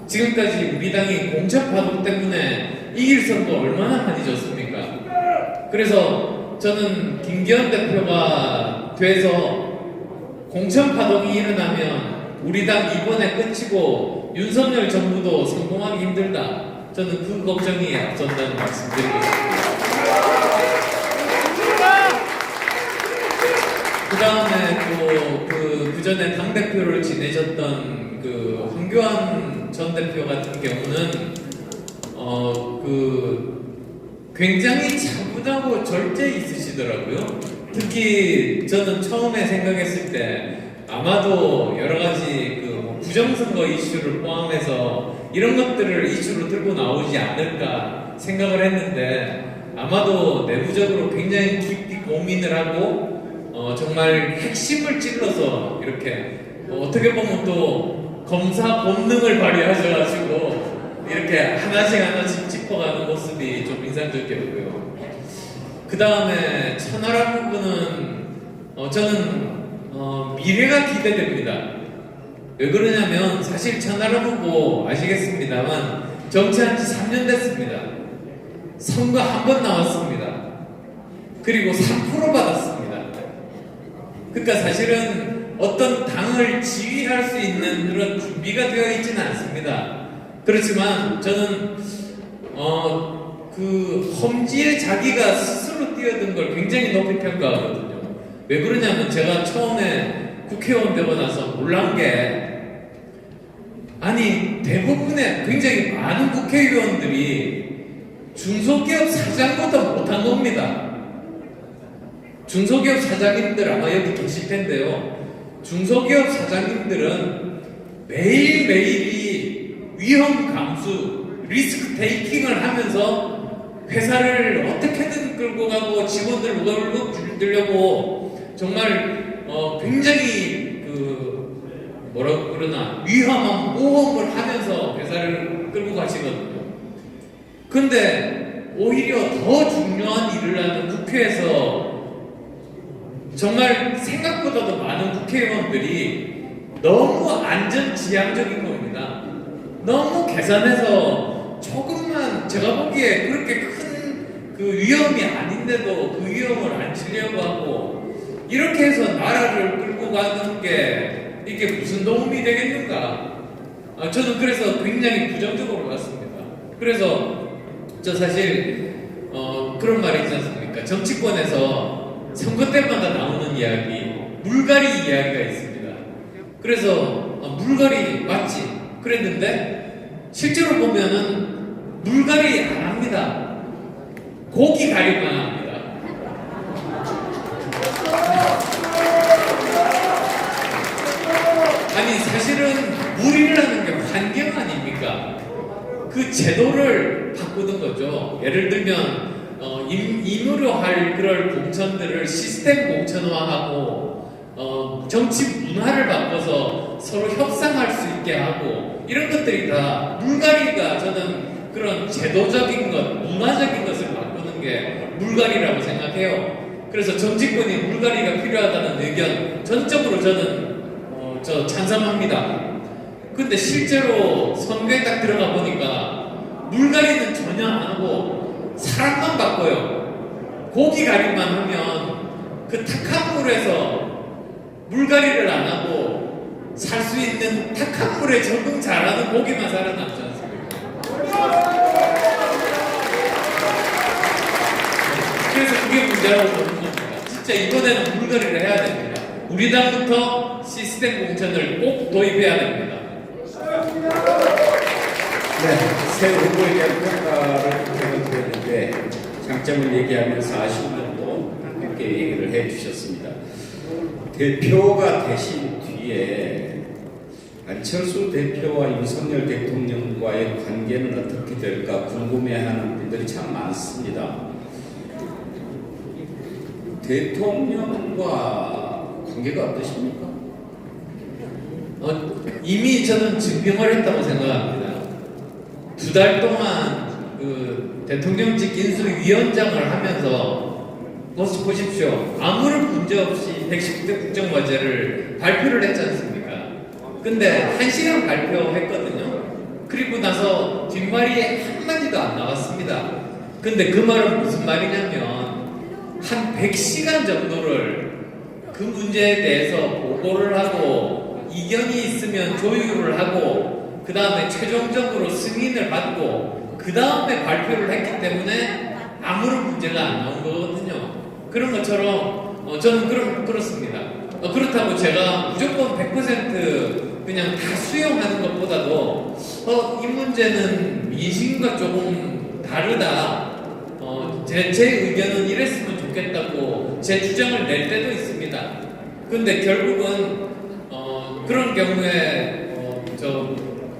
지금까지 우리 당이 공천 파동 때문에 이길 선거 얼마나 많이 졌습니까? 그래서 저는 김기현 대표가 돼서 공천 파동이 일어나면 우리 당 이번에 끝이고 윤석열 정부도 성공하기 힘들다. 저는 그 걱정이 앞선다는 말씀드리겠습니다. 그 다음에 또 그 전에 당대표를 지내셨던 그 황교안 전 대표 같은 경우는 굉장히 차분하고 절제 있으시더라고요. 특히 저는 처음에 생각했을 때 아마도 여러 가지 뭐 부정선거 이슈를 포함해서 이런 것들을 이슈로 들고 나오지 않을까 생각을 했는데 아마도 내부적으로 굉장히 깊이 고민을 하고 정말 핵심을 찔러서 이렇게 어떻게 보면 또 검사 본능을 발휘하셔가지고 이렇게 하나씩 짚어가는 모습이 좀 인상적이었고요. 그 다음에 천하람 부분은 저는 미래가 기대됩니다. 왜 그러냐면 사실 천하람 후보 아시겠습니다만 정치한 지 3년 됐습니다. 선거 한 번 나왔습니다. 그리고 3% 받았습니다. 그러니까 사실은 어떤 당을 지휘할 수 있는 그런 준비가 되어 있지는 않습니다. 그렇지만 저는 그 험지에 자기가 스스로 뛰어든 걸 굉장히 높이 평가하거든요. 왜 그러냐면 제가 처음에 국회의원 되고 나서 놀란 게 아니 대부분의 굉장히 많은 국회의원들이 중소기업 사장보다 못한 겁니다. 중소기업 사장님들 아마 여기 계실 텐데요. 중소기업 사장님들은 매일매일이 위험 감수, 리스크 테이킹을 하면서 회사를 어떻게든 끌고 가고 직원들 월급 줄이려고 정말 굉장히 뭐라고 그러나 위험한 모험을 하면서 회사를 끌고 가시거든요. 근데 오히려 더 중요한 일을 하는 국회에서 정말 생각보다도 많은 국회의원들이 너무 안전지향적인 겁니다. 너무 계산해서 조금만 제가 보기에 그렇게 큰 그 위험이 아닌데도 그 위험을 안 치려고 하고 이렇게 해서 나라를 끌고 가는 게 이게 무슨 도움이 되겠는가? 저는 그래서 굉장히 부정적으로 봤습니다. 그래서 저 사실 그런 말이 있지 않습니까? 정치권에서 선거 때마다 나오는 이야기, 물갈이 이야기가 있습니다. 그래서 물갈이 맞지? 그랬는데 실제로 보면은 물갈이 안 합니다. 고기 가리만 합니다. 아니 사실은 물이라는 게 환경 아닙니까? 그 제도를 바꾸는 거죠. 예를 들면 임의로 할 그런 공천들을 시스템 공천화하고 정치 문화를 바꿔서 서로 협상할 수 있게 하고 이런 것들이 다 물갈이가 저는 그런 제도적인 것, 문화적인 것을 바꾸는 게 물갈이라고 생각해요. 그래서 정치권이 물갈이가 필요하다는 의견 전적으로 저는 찬성합니다. 근데 실제로 선거에 딱 들어가 보니까 물갈이는 전혀 안 하고 사람만 바꿔요. 고기 가리만 하면 그 탁한 물에서 물갈이를 안 하고 살 수 있는 탁한 물에 적응 잘하는 고기만 살아남지 않습니까? 그래서 그게 문제라고 보는 겁니다. 진짜 이번에는 물갈이를 해야 됩니다. 우리 당부터 시스템 공천을 꼭 도입해야 됩니다. 네, 새 후보에 대한 평가를 드렸는데 장점을 얘기하면서 아쉬운 점도 함께 얘기를 해주셨습니다. 대표가 되신 뒤에 안철수 대표와 윤석열 대통령과의 관계는 어떻게 될까 궁금해하는 분들이 참 많습니다. 대통령과 관계가 어떠십니까? 이미 저는 증명을 했다고 생각합니다. 2달 동안 그 대통령직 인수위원장을 하면서 보십시오. 아무런 문제 없이 110대 국정과제를 발표를 했지 않습니까? 근데 1시간 발표했거든요. 그리고 나서 뒷말이 한마디도 안 나왔습니다. 근데 그 말은 무슨 말이냐면 한 100시간 정도를 그 문제에 대해서 보고를 하고 이견이 있으면 조율을 하고 그 다음에 최종적으로 승인을 받고 그 다음에 발표를 했기 때문에 아무런 문제가 안 나온 거거든요. 그런 것처럼 저는 그렇습니다. 그렇다고 제가 무조건 100% 그냥 다 수용하는 것보다도 이 문제는 민심과 조금 다르다. 제 의견은 이랬으면 좋겠다고 제 주장을 낼 때도 있습니다. 근데 결국은 그런 경우에 저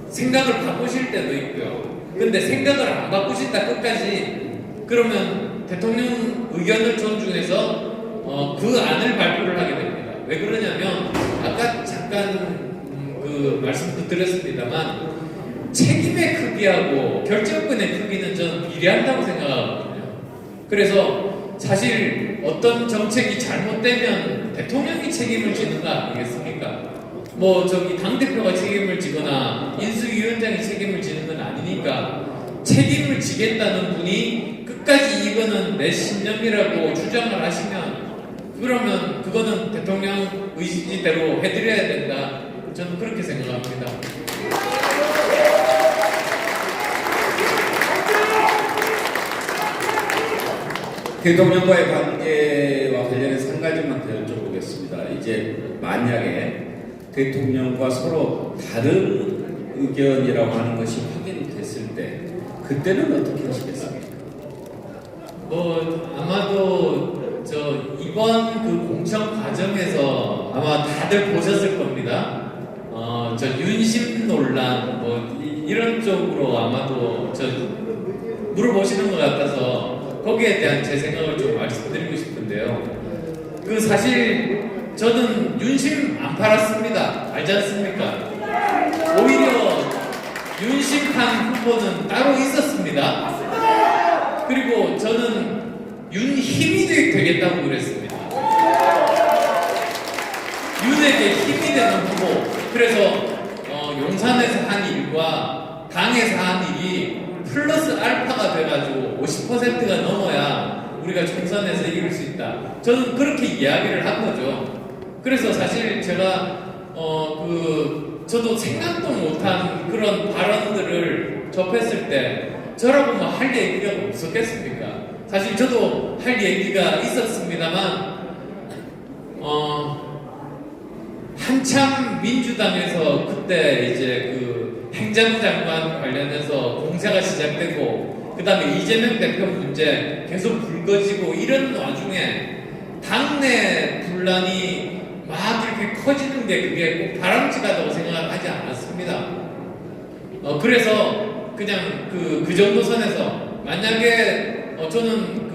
생각을 바꾸실 때도 있고요. 근데 생각을 안 바꾸신다 끝까지 그러면 대통령 의견을 존중해서 그 안을 발표를 하게 됩니다. 왜 그러냐면 아까 잠깐 그 말씀도 드렸습니다만 책임의 크기하고 결정권의 크기는 저는 비례한다고 생각하거든요. 그래서 사실 어떤 정책이 잘못되면 대통령이 책임을 지는 거 아니겠습니까? 당대표가 책임을 지거나 인수위원장이 책임을 지는 건 아니니까 책임을 지겠다는 분이 끝까지 이거는 내 신념이라고 주장을 하시면 그러면 그거는 대통령 의지대로 해드려야 된다. 저는 그렇게 생각합니다. 대통령과의 관계와 관련해서 한 가지만 더 여쭤보겠습니다. 이제 만약에 대통령과 서로 다른 의견이라고 하는 것이 확인됐을 때 그때는 어떻게 하시겠습니까? 아마도 이번 그 공천 과정에서 아마 다들 보셨을 겁니다. 윤심 논란 이런 쪽으로 아마도 물어보시는 것 같아서 거기에 대한 제 생각을 좀 말씀드리고 싶은데요. 사실 저는 윤심 안 팔았습니다. 알지 않습니까? 오히려 윤심판 후보는 따로 있었습니다. 그리고 저는 윤힘이 되겠다고 그랬습니다. 윤에게 힘이 되는 후보. 그래서 용산에서 한 일과 당에서 한 일이 플러스 알파가 돼가지고 50%가 넘어야 우리가 총선에서 이길 수 있다. 저는 그렇게 이야기를 한 거죠. 그래서 사실 제가 저도 생각도 못한 그런 발언들을 접했을 때 저라고 할 얘기가 없었겠습니까? 사실 저도 할 얘기가 있었습니다만 한참 민주당에서 그때 이제 그 행정장관 관련해서 공세가 시작되고 그 다음에 이재명 대표 문제 계속 불거지고 이런 와중에 당내 분란이 막 이렇게 커지는 게 그게 꼭 바람직하다고 생각을 하지 않았습니다. 그래서 그냥 그 정도 선에서 만약에 저는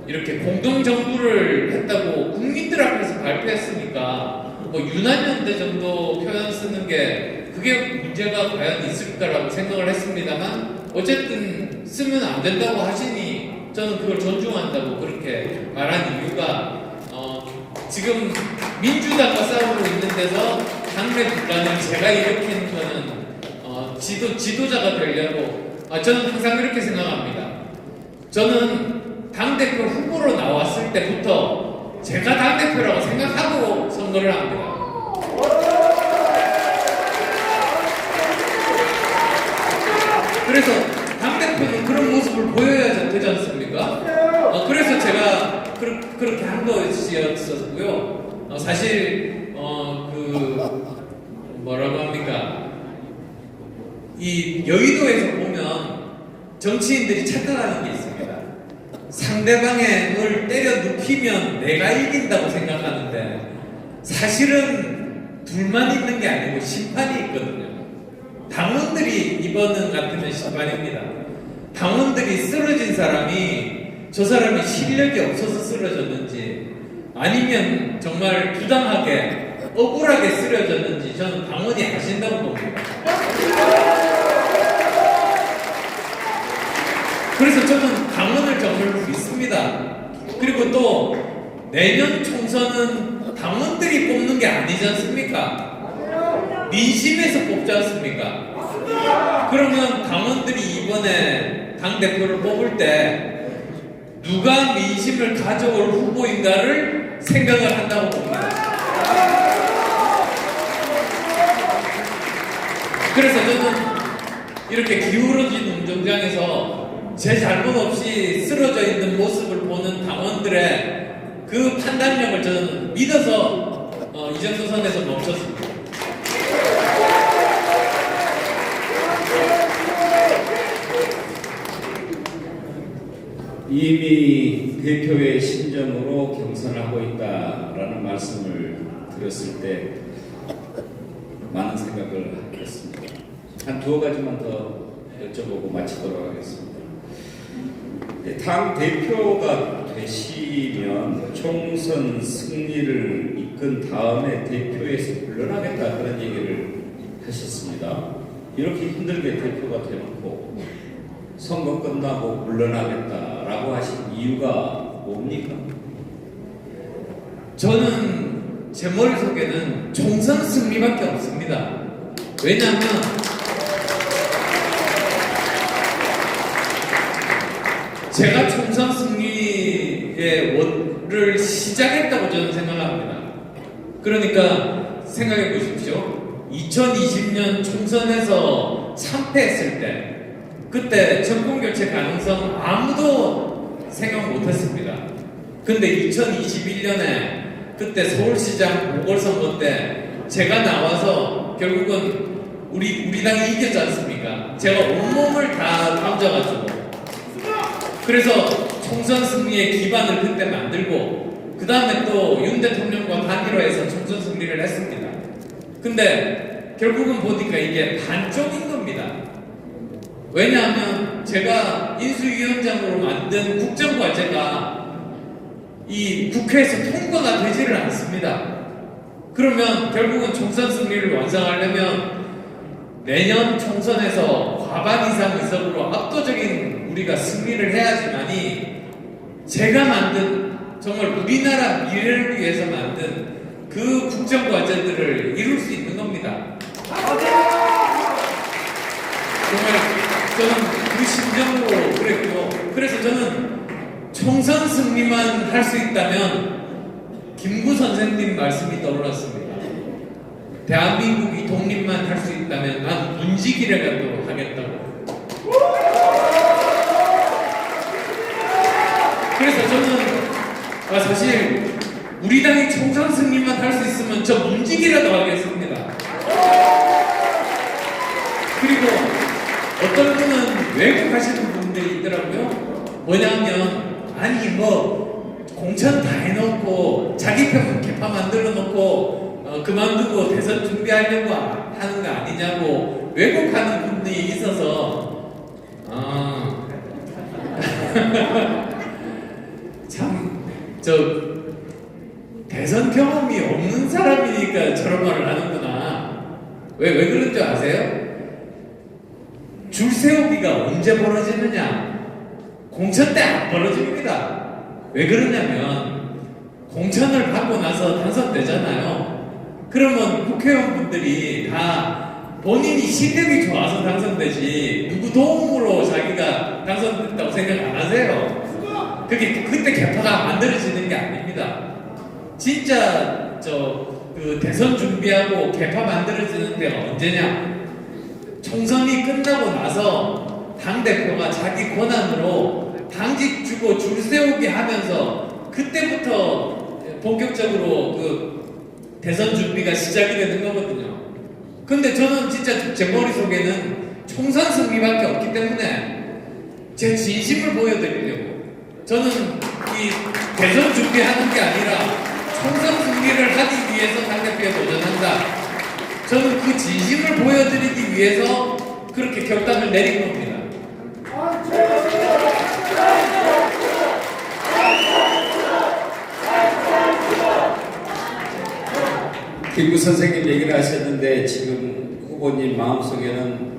이렇게 공동정부를 했다고 국민들 앞에서 발표했으니까 유난연대 정도 표현 쓰는 게 그게 문제가 과연 있을까라고 생각을 했습니다만 어쨌든 쓰면 안 된다고 하시니 저는 그걸 존중한다고 그렇게 말한 이유가 지금 민주당과 싸우고 있는 데서 당내 분란을 제가 일으키는 거는 지도자가 되려고 저는 항상 그렇게 생각합니다. 저는 당대표 후보로 나왔을 때부터 제가 당대표라고 생각하고 선거를 합니다. 그래서 당대표는 그런 모습을 보여야 되지 않습니까? 그래서 제가 그렇게 한 것이었었고요. 사실 뭐라고 합니까? 이 여의도에서 보면 정치인들이 착각하는 게 있습니다. 상대방을 때려 눕히면 내가 이긴다고 생각하는데 사실은 둘만 있는 게 아니고 심판이 있거든요. 당원들이 이번은 같으면 심판입니다. 당원들이 쓰러진 사람이 저 사람이 실력이 없어서 쓰러졌는지 아니면 정말 부당하게 억울하게 쓰러졌는지 저는 당원이 아신다고 봅니다. 그래서 저는 당원을 정말 믿습니다. 그리고 또 내년 총선은 당원들이 뽑는 게 아니지 않습니까? 민심에서 뽑지 않습니까? 그러면 당원들이 이번에 당대표를 뽑을 때 누가 민심을 가져올 후보인가를 생각을 한다고 봅니다. 그래서 저는 이렇게 기울어진 운동장에서 제 잘못 없이 쓰러져 있는 모습을 보는 당원들의 그 판단력을 저는 믿어서 이정수 선에서 멈췄습니다. 이미 대표의 심정으로 경선하고 있다라는 말씀을 들었을 때 많은 생각을 했습니다. 한 두어 가지만 더 여쭤보고 마치도록 하겠습니다. 당 대표가 되시면 총선 승리를 이끈 다음에 대표에서 물러나겠다 그런 얘기를 하셨습니다. 이렇게 힘들게 대표가 되놓고 선거 끝나고 물러나겠다라고 하신 이유가 뭡니까? 저는 제 머릿속에는 총선 승리밖에 없습니다. 왜냐하면 제가 총선 승리의 원을 시작했다고 저는 생각합니다. 그러니까 생각해 보십시오. 2020년 총선에서 참패했을 때 그때 정권 교체 가능성 아무도 생각 못했습니다. 근데 2021년에 그때 서울시장 보궐선거 때 제가 나와서 결국은 우리 당이 이겼지 않습니까? 제가 온몸을 다 던져가지고 그래서 총선 승리의 기반을 그때 만들고 그 다음에 또 윤 대통령과 단일화해서 총선 승리를 했습니다. 근데 결국은 보니까 이게 반쪽인 겁니다. 왜냐하면 제가 인수위원장으로 만든 국정과제가 이 국회에서 통과가 되지를 않습니다. 그러면 결국은 총선 승리를 완성하려면 내년 총선에서 과반 이상 의석으로 압도적인 우리가 승리를 해야지만이 제가 만든 정말 우리나라 미래를 위해서 만든 그 국정과제들을 이룰 수 있는 겁니다. 정말 저는 그 심정으로 그랬고요. 그래서 저는 총선 승리만 할 수 있다면 김구 선생님 말씀이 떠올랐습니다. 대한민국이 독립만 할 수 있다면 난 문지기라도 하겠다고. 그래서 저는 사실 우리 당이 총선 승리만 할 수 있으면 저 문지기라도 하겠습니다. 그리고 어떤 분은 외국 가시는 분들이 있더라고요. 뭐냐면 아니 뭐 공천 다 해놓고 자기 편 개파 만들어 놓고 그만두고 대선 준비하려고 하는 거 아니냐고 왜곡하는 분들이 있어서 참 대선 경험이 없는 사람이니까 저런 말을 하는구나. 왜 그런 줄 아세요? 줄 세우기가 언제 벌어지느냐? 공천 때 안 벌어집니다. 왜 그러냐면 공천을 받고 나서 당선되잖아요. 그러면 국회의원분들이 다 본인이 실력이 좋아서 당선되지 누구 도움으로 자기가 당선됐다고 생각 안 하세요. 그때 개파가 만들어지는 게 아닙니다. 진짜 그 대선 준비하고 개파 만들어지는 데가 언제냐? 총선이 끝나고 나서 당대표가 자기 권한으로 당직 주고 줄 세우기 하면서 그때부터 본격적으로 그 대선 준비가 시작이 되는 거거든요. 근데 저는 진짜 제 머릿속에는 총선 승리밖에 없기 때문에 제 진심을 보여드리려고 저는 이 대선 준비하는 게 아니라 총선 승리를 하기 위해서 당대표에 도전한다. 저는 그 진심을 보여드리기 위해서 그렇게 결단을 내린 겁니다. 김구 선생님 얘기를 하셨는데 지금 후보님 마음속에는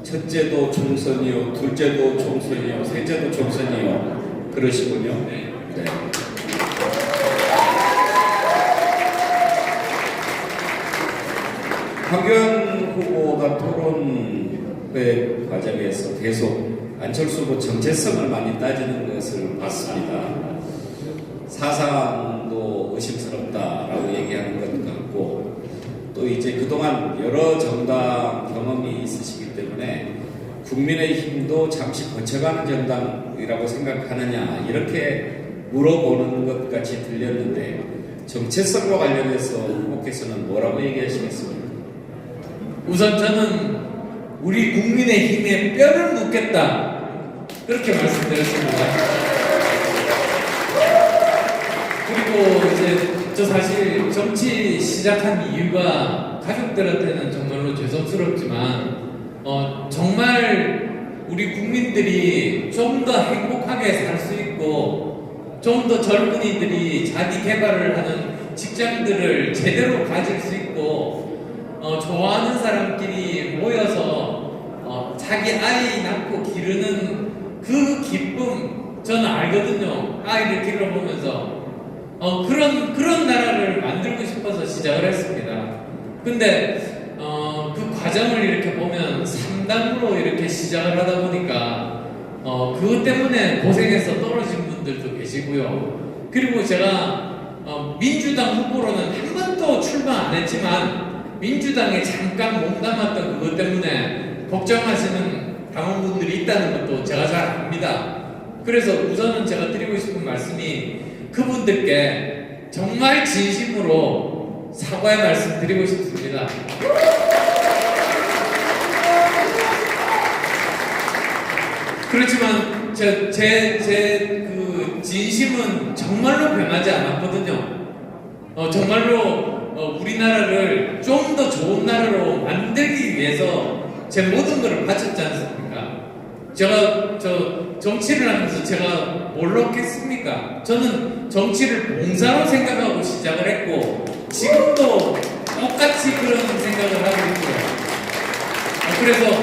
첫째도 총선이요, 둘째도 총선이요, 셋째도 총선이요 그러시군요. 네. 황교안 후보가 토론회 과정에서 계속 안철수 후보 정체성을 많이 따지는 것을 봤습니다. 사상도 의심스럽다라고 얘기하는 것 같고, 또 이제 그동안 여러 정당 경험이 있으시기 때문에 국민의힘도 잠시 거쳐가는 정당이라고 생각하느냐 이렇게 물어보는 것 같이 들렸는데, 정체성과 관련해서 후보께서는 뭐라고 얘기하시겠습니까? 우선 저는 우리 국민의힘에 뼈를 묻겠다 그렇게 말씀드렸습니다. 그리고 이제 저 사실 정치 시작한 이유가 가족들한테는 정말로 죄송스럽지만 정말 우리 국민들이 좀 더 행복하게 살 수 있고 좀 더 젊은이들이 자기 개발을 하는 직장들을 제대로 가질 수 있고 좋아하는 사람끼리 모여서 자기 아이 낳고 기르는 그 기쁨 저는 알거든요. 아이를 길러보면서 그런 나라를 만들고 싶어서 시작을 했습니다. 근데 그 과정을 이렇게 보면 3단으로 이렇게 시작을 하다 보니까 그것 때문에 고생해서 떨어진 분들도 계시고요. 그리고 제가 민주당 후보로는 한 번도 출마 안 했지만 민주당에 잠깐 몸담았던 그것 때문에 걱정하시는 당원분들이 있다는 것도 제가 잘 압니다. 그래서 우선은 제가 드리고 싶은 말씀이 그분들께 정말 진심으로 사과의 말씀 드리고 싶습니다. 그렇지만 제 그 진심은 정말로 변하지 않았거든요. 정말로 우리나라를 좀 더 좋은 나라로 만들기 위해서 제 모든 것을 바쳤지 않습니까? 제가 정치를 하면서 제가 뭘로 했겠습니까? 저는 정치를 봉사로 생각하고 시작을 했고 지금도 똑같이 그런 생각을 하고 있고요. 그래서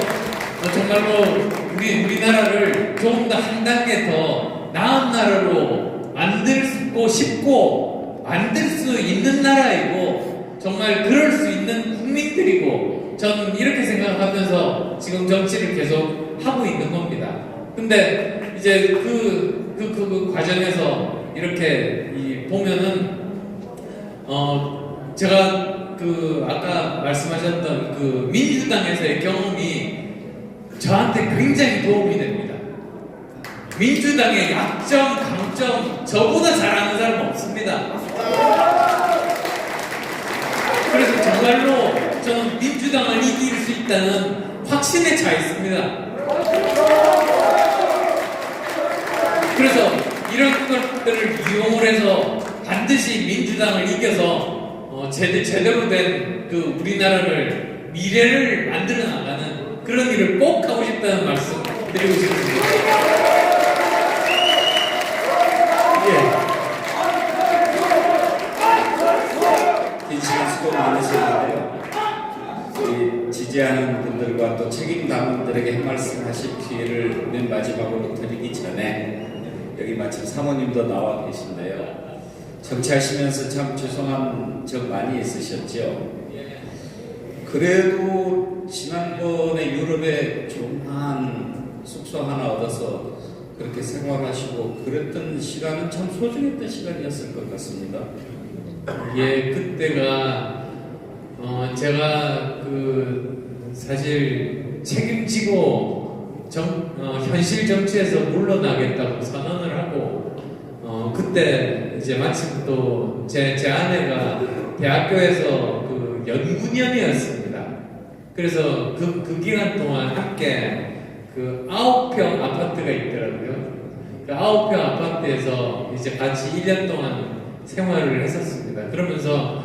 정말로 우리나라를 조금 더 한 단계 더 나은 나라로 만들고 싶고 만들 수 있는 나라이고 정말 그럴 수 있는 국민들이고 저는 이렇게 생각하면서 지금 정치를 계속 하고 있는 겁니다. 근데 이제 그 과정에서 이렇게 보면은 제가 아까 말씀하셨던 그 민주당에서의 경험이 저한테 굉장히 도움이 됩니다. 민주당의 약점, 강점 저보다 잘 아는 사람 없습니다. 그래서 정말로 저는 민주당을 이길 수 있다는 확신에 차 있습니다. 그래서 이런 것들을 이용을 해서 반드시 민주당을 이겨서 제대로 된 그 우리나라를 미래를 만들어 나가는 그런 일을 꼭 하고 싶다는 말씀 드리고 싶습니다. 긴 시간 수고 많으셨는데요. 우리 지지하는 분들과 또 책임 당원들에게 한 말씀 하실 기회를 맨 마지막으로 드리기 전에 여기 마침 사모님도 나와 계신데요. 정치하시면서 참 죄송한 점 많이 있으셨죠? 그래도 지난번에 유럽에 조그만 숙소 하나 얻어서 그렇게 생활하시고 그랬던 시간은 참 소중했던 시간이었을 것 같습니다. 예, 그때가 제가 사실 책임지고 현실 정치에서 물러나겠다고 선언을 하고 그때 이제 마침 또 제 아내가 대학교에서 그 연구년이었습니다. 그래서 그 기간 동안 함께 그 9평 아파트가 있더라고요. 그 9평 아파트에서 이제 같이 1년 동안 생활을 했었습니다. 그러면서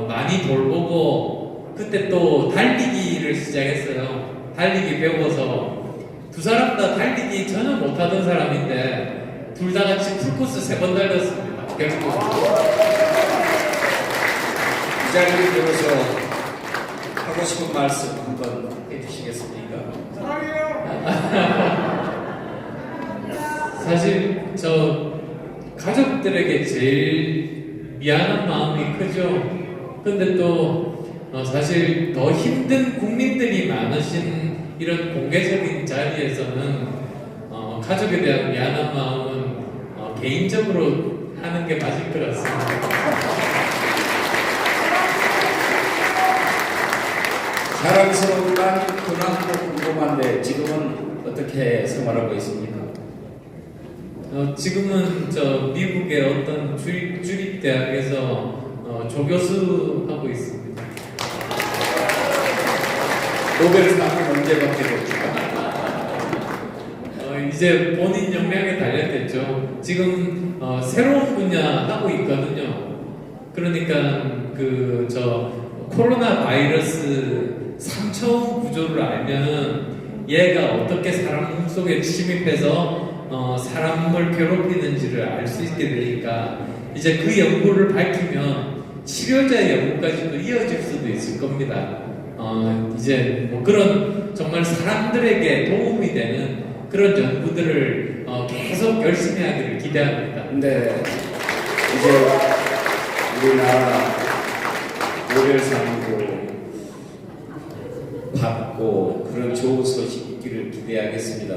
많이 돌보고 그때 또 달리기를 시작했어요. 달리기 배워서 두 사람 다 달리기 전혀 못하던 사람인데 둘 다 같이 풀코스 3번 달렸습니다. 결국 이 자리를 빌어서 하고 싶은 말씀 한번 해주시겠습니까? 사실 저 가족들에게 제일 미안한 마음이 크죠. 근데 또 사실 더 힘든 국민들이 많으신 이런 공개적인 자리에서는 가족에 대한 미안한 마음은 개인적으로 하는 게 맞을 것 같습니다. 자랑스러운 따님 근황도 궁금한데 지금은 어떻게 생활하고 있습니까? 지금은 저 미국의 어떤 주립 대학에서 조교수 하고 있습니다. 노벨상은 언제 받게 될까? 이제 본인 역량에 달렸겠죠. 지금 새로운 분야 하고 있거든요. 그러니까 그 코로나 바이러스 3차원 구조를 알면 얘가 어떻게 사람 몸 속에 침입해서 사람을 괴롭히는지를 알 수 있게 되니까 이제 그 연구를 밝히면 치료자의 연구까지도 이어질 수도 있을 겁니다. 이제 뭐 그런 정말 사람들에게 도움이 되는 그런 연구들을 계속 열심히 하기를 기대합니다. 근데 이제 우리나라 노벨상도 받고 그런 좋은 소식 있기를 기대하겠습니다.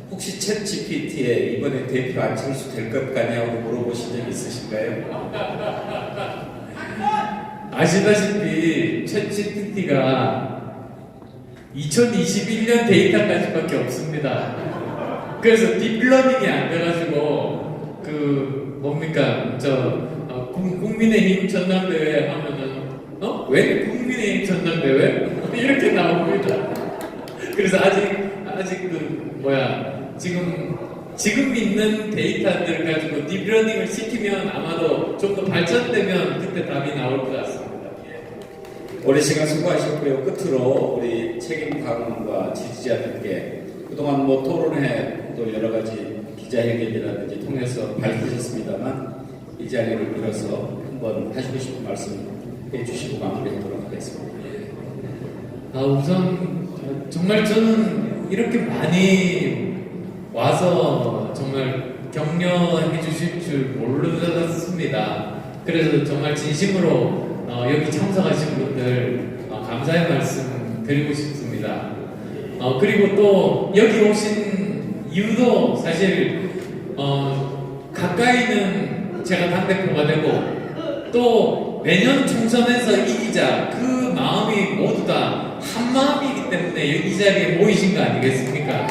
혹시 챗 GPT에 이번에 대표 안철수 될 것 같냐고 물어보신 적 있으신가요? 아시다시피 챗 GPT가 2021년 데이터까지밖에 없습니다. 그래서 딥러닝이 안 돼가지고 뭡니까 국민의힘 전당대회 하면은 왜 국민의힘 전당대회 이렇게 나옵니다. 그래서 아직 지금 있는 데이터들 가지고 딥러닝을 시키면 아마도 좀 더 발전되면 그때 답이 나올 것 같습니다. 오랜 시간 수고하셨고요. 끝으로 우리 책임당과 지지자들께 그동안 뭐 토론회 또 여러 가지 기자회견이라든지 통해서 밝히셨습니다만 이 자리를 빌어서 한번 하시고 싶은 말씀 해주시고 마무리하도록 하겠습니다. 우선 정말 저는 이렇게 많이 와서 정말 격려해 주실 줄 몰랐습니다. 그래서 정말 진심으로 여기 참석하신 분들 감사의 말씀 드리고 싶습니다. 그리고 또 여기 오신 이유도 사실 가까이는 제가 당대표가 되고 또 내년 총선에서 이기자 그 마음이 모두 다 한 마음이기 때문에 이 자리에 모이신 거 아니겠습니까?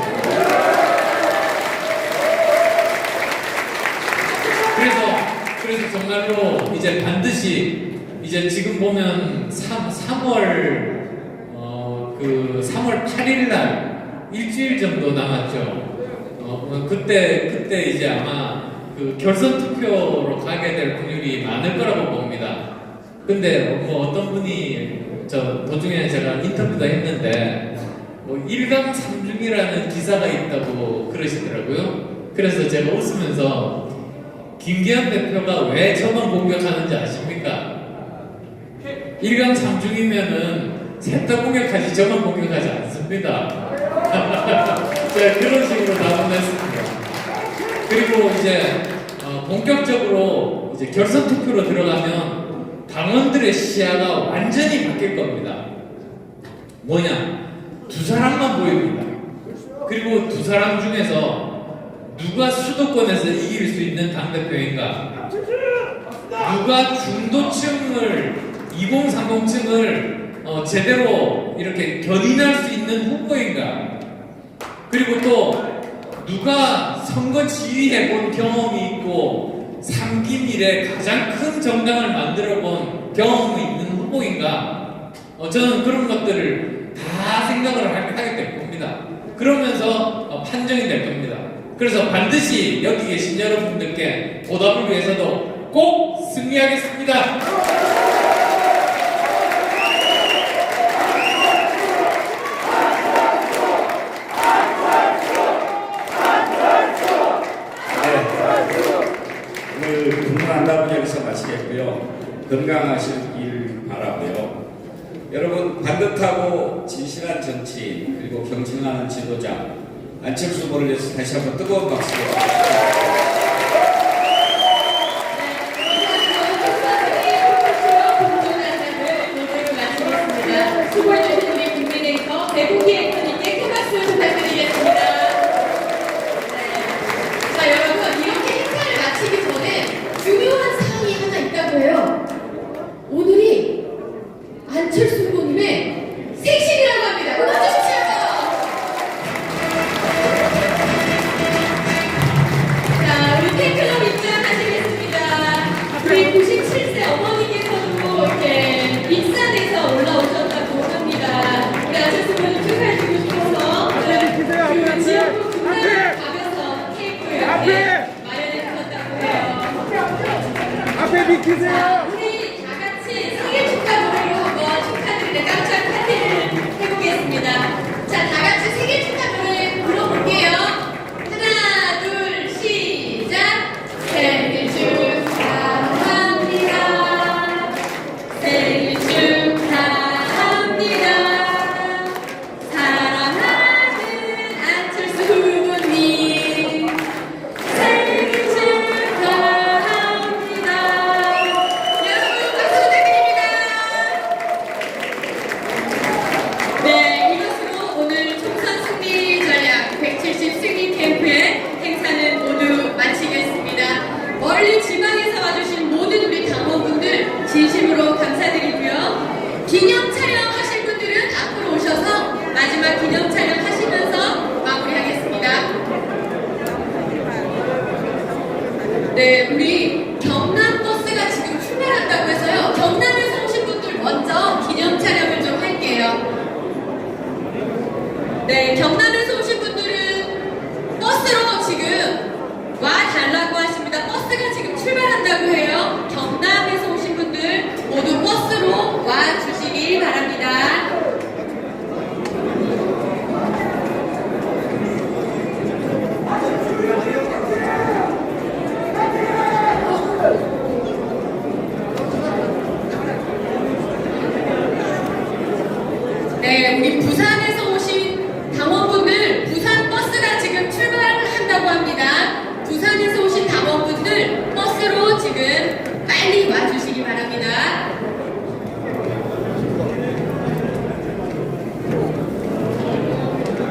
그래서 정말로 이제 반드시 이제 지금 보면 3월 8일 날 일주일 정도 남았죠. 그때 이제 아마 그 결선 투표로 가게 될 확률이 많을 거라고 봅니다. 근데 뭐 어떤 분이 도중에 제가 인터뷰도 했는데 뭐 1강 3중이라는 기사가 있다고 그러시더라고요. 그래서 제가 웃으면서 김기현 대표가 왜 저만 공격하는지 아십니까? 1강 3중이면은 셋 다 공격하지 저만 공격하지 않습니다. 제가 그런 식으로 답을 했습니다. 그리고 이제 본격적으로 이제 결선 투표로 들어가면 당원들의 시야가 완전히 바뀔 겁니다. 뭐냐? 두 사람만 보입니다. 그리고 두 사람 중에서 누가 수도권에서 이길 수 있는 당대표인가? 누가 중도층을 2030층을 제대로 이렇게 견인할 수 있는 후보인가? 그리고 또 누가 선거 지휘해 본 경험이 있고 3기 이래 가장 큰 정당을 만들어 본 경험이 있는 후보인가? 저는 그런 것들을 다 생각을 하게 될 겁니다. 그러면서 판정이 될 겁니다. 그래서 반드시 여기 계신 여러분들께 보답을 위해서도 꼭 승리하겠습니다. 건강하시길 바라고요. 여러분, 반듯하고 진실한 정치인 그리고 경청하는 지도자 안철수 후보를 위해서 다시 한번 뜨거운 박수. 수고해주신 우리 국민의힘 대국기 앵커님께 큰 박수 부탁드리겠습니다. 자, 여러분, 이렇게 행사를 마치기 전에 중요한 사항이 하나 있다고 해요. 오늘이 안철수 후보님의 생신이라고 합니다. 응원 주십시오. 자, 우리 팬클럽 입장하시겠습니다. 우리 97세 어머니께서도 이렇게 익산에서 올라오셨다고 합니다. 우리 안철수 후보님 축하해주고 싶어서 그 지역구 군대를 가면서 케이크를 이렇게 마련해 주셨다고 해요. 앞에 비키세요. 자, 우리 다 같이 생일 축하 노래로 한번 축하드리는 깜짝 파티를 해보겠습니다. 자, 다 같이 생일 축하 노래 불러볼게요. 하나, 둘, 시작! 생일 축하합니다. 생일 축하합니다. 사랑하는 안철수 후보님. 생일 축하합니다. 여러분 박수 부탁드립니다. 네, 이것으로 오늘 총선 승리 전략 170 승리 캠프의 행사는 모두 마치겠습니다. 멀리 지방에서 와주신 모든 우리 당원분들 진심으로 감사드리고요. 기념 촬영하실 분들은 앞으로 오셔서 마지막 기념 촬영 하시면서 마무리하겠습니다. 네, 우리 경남 버스가 지금 출발한다고 해서요. 경남에서 오신 분들 먼저 기념 촬영을 좀 할게요. 네, 경남에서 오신 분들은 버스로 지금 와달라고 하십니다. 버스가 지금 출발한다고 해요. 경남에서 오신 분들 모두 버스로 와주시기 바랍니다. 네, 우리 부산에서 오신 당원분들, 부산 버스가 지금 출발한다고 합니다. 부산에서 오신 당원분들 버스로 지금 빨리 와주시기 바랍니다.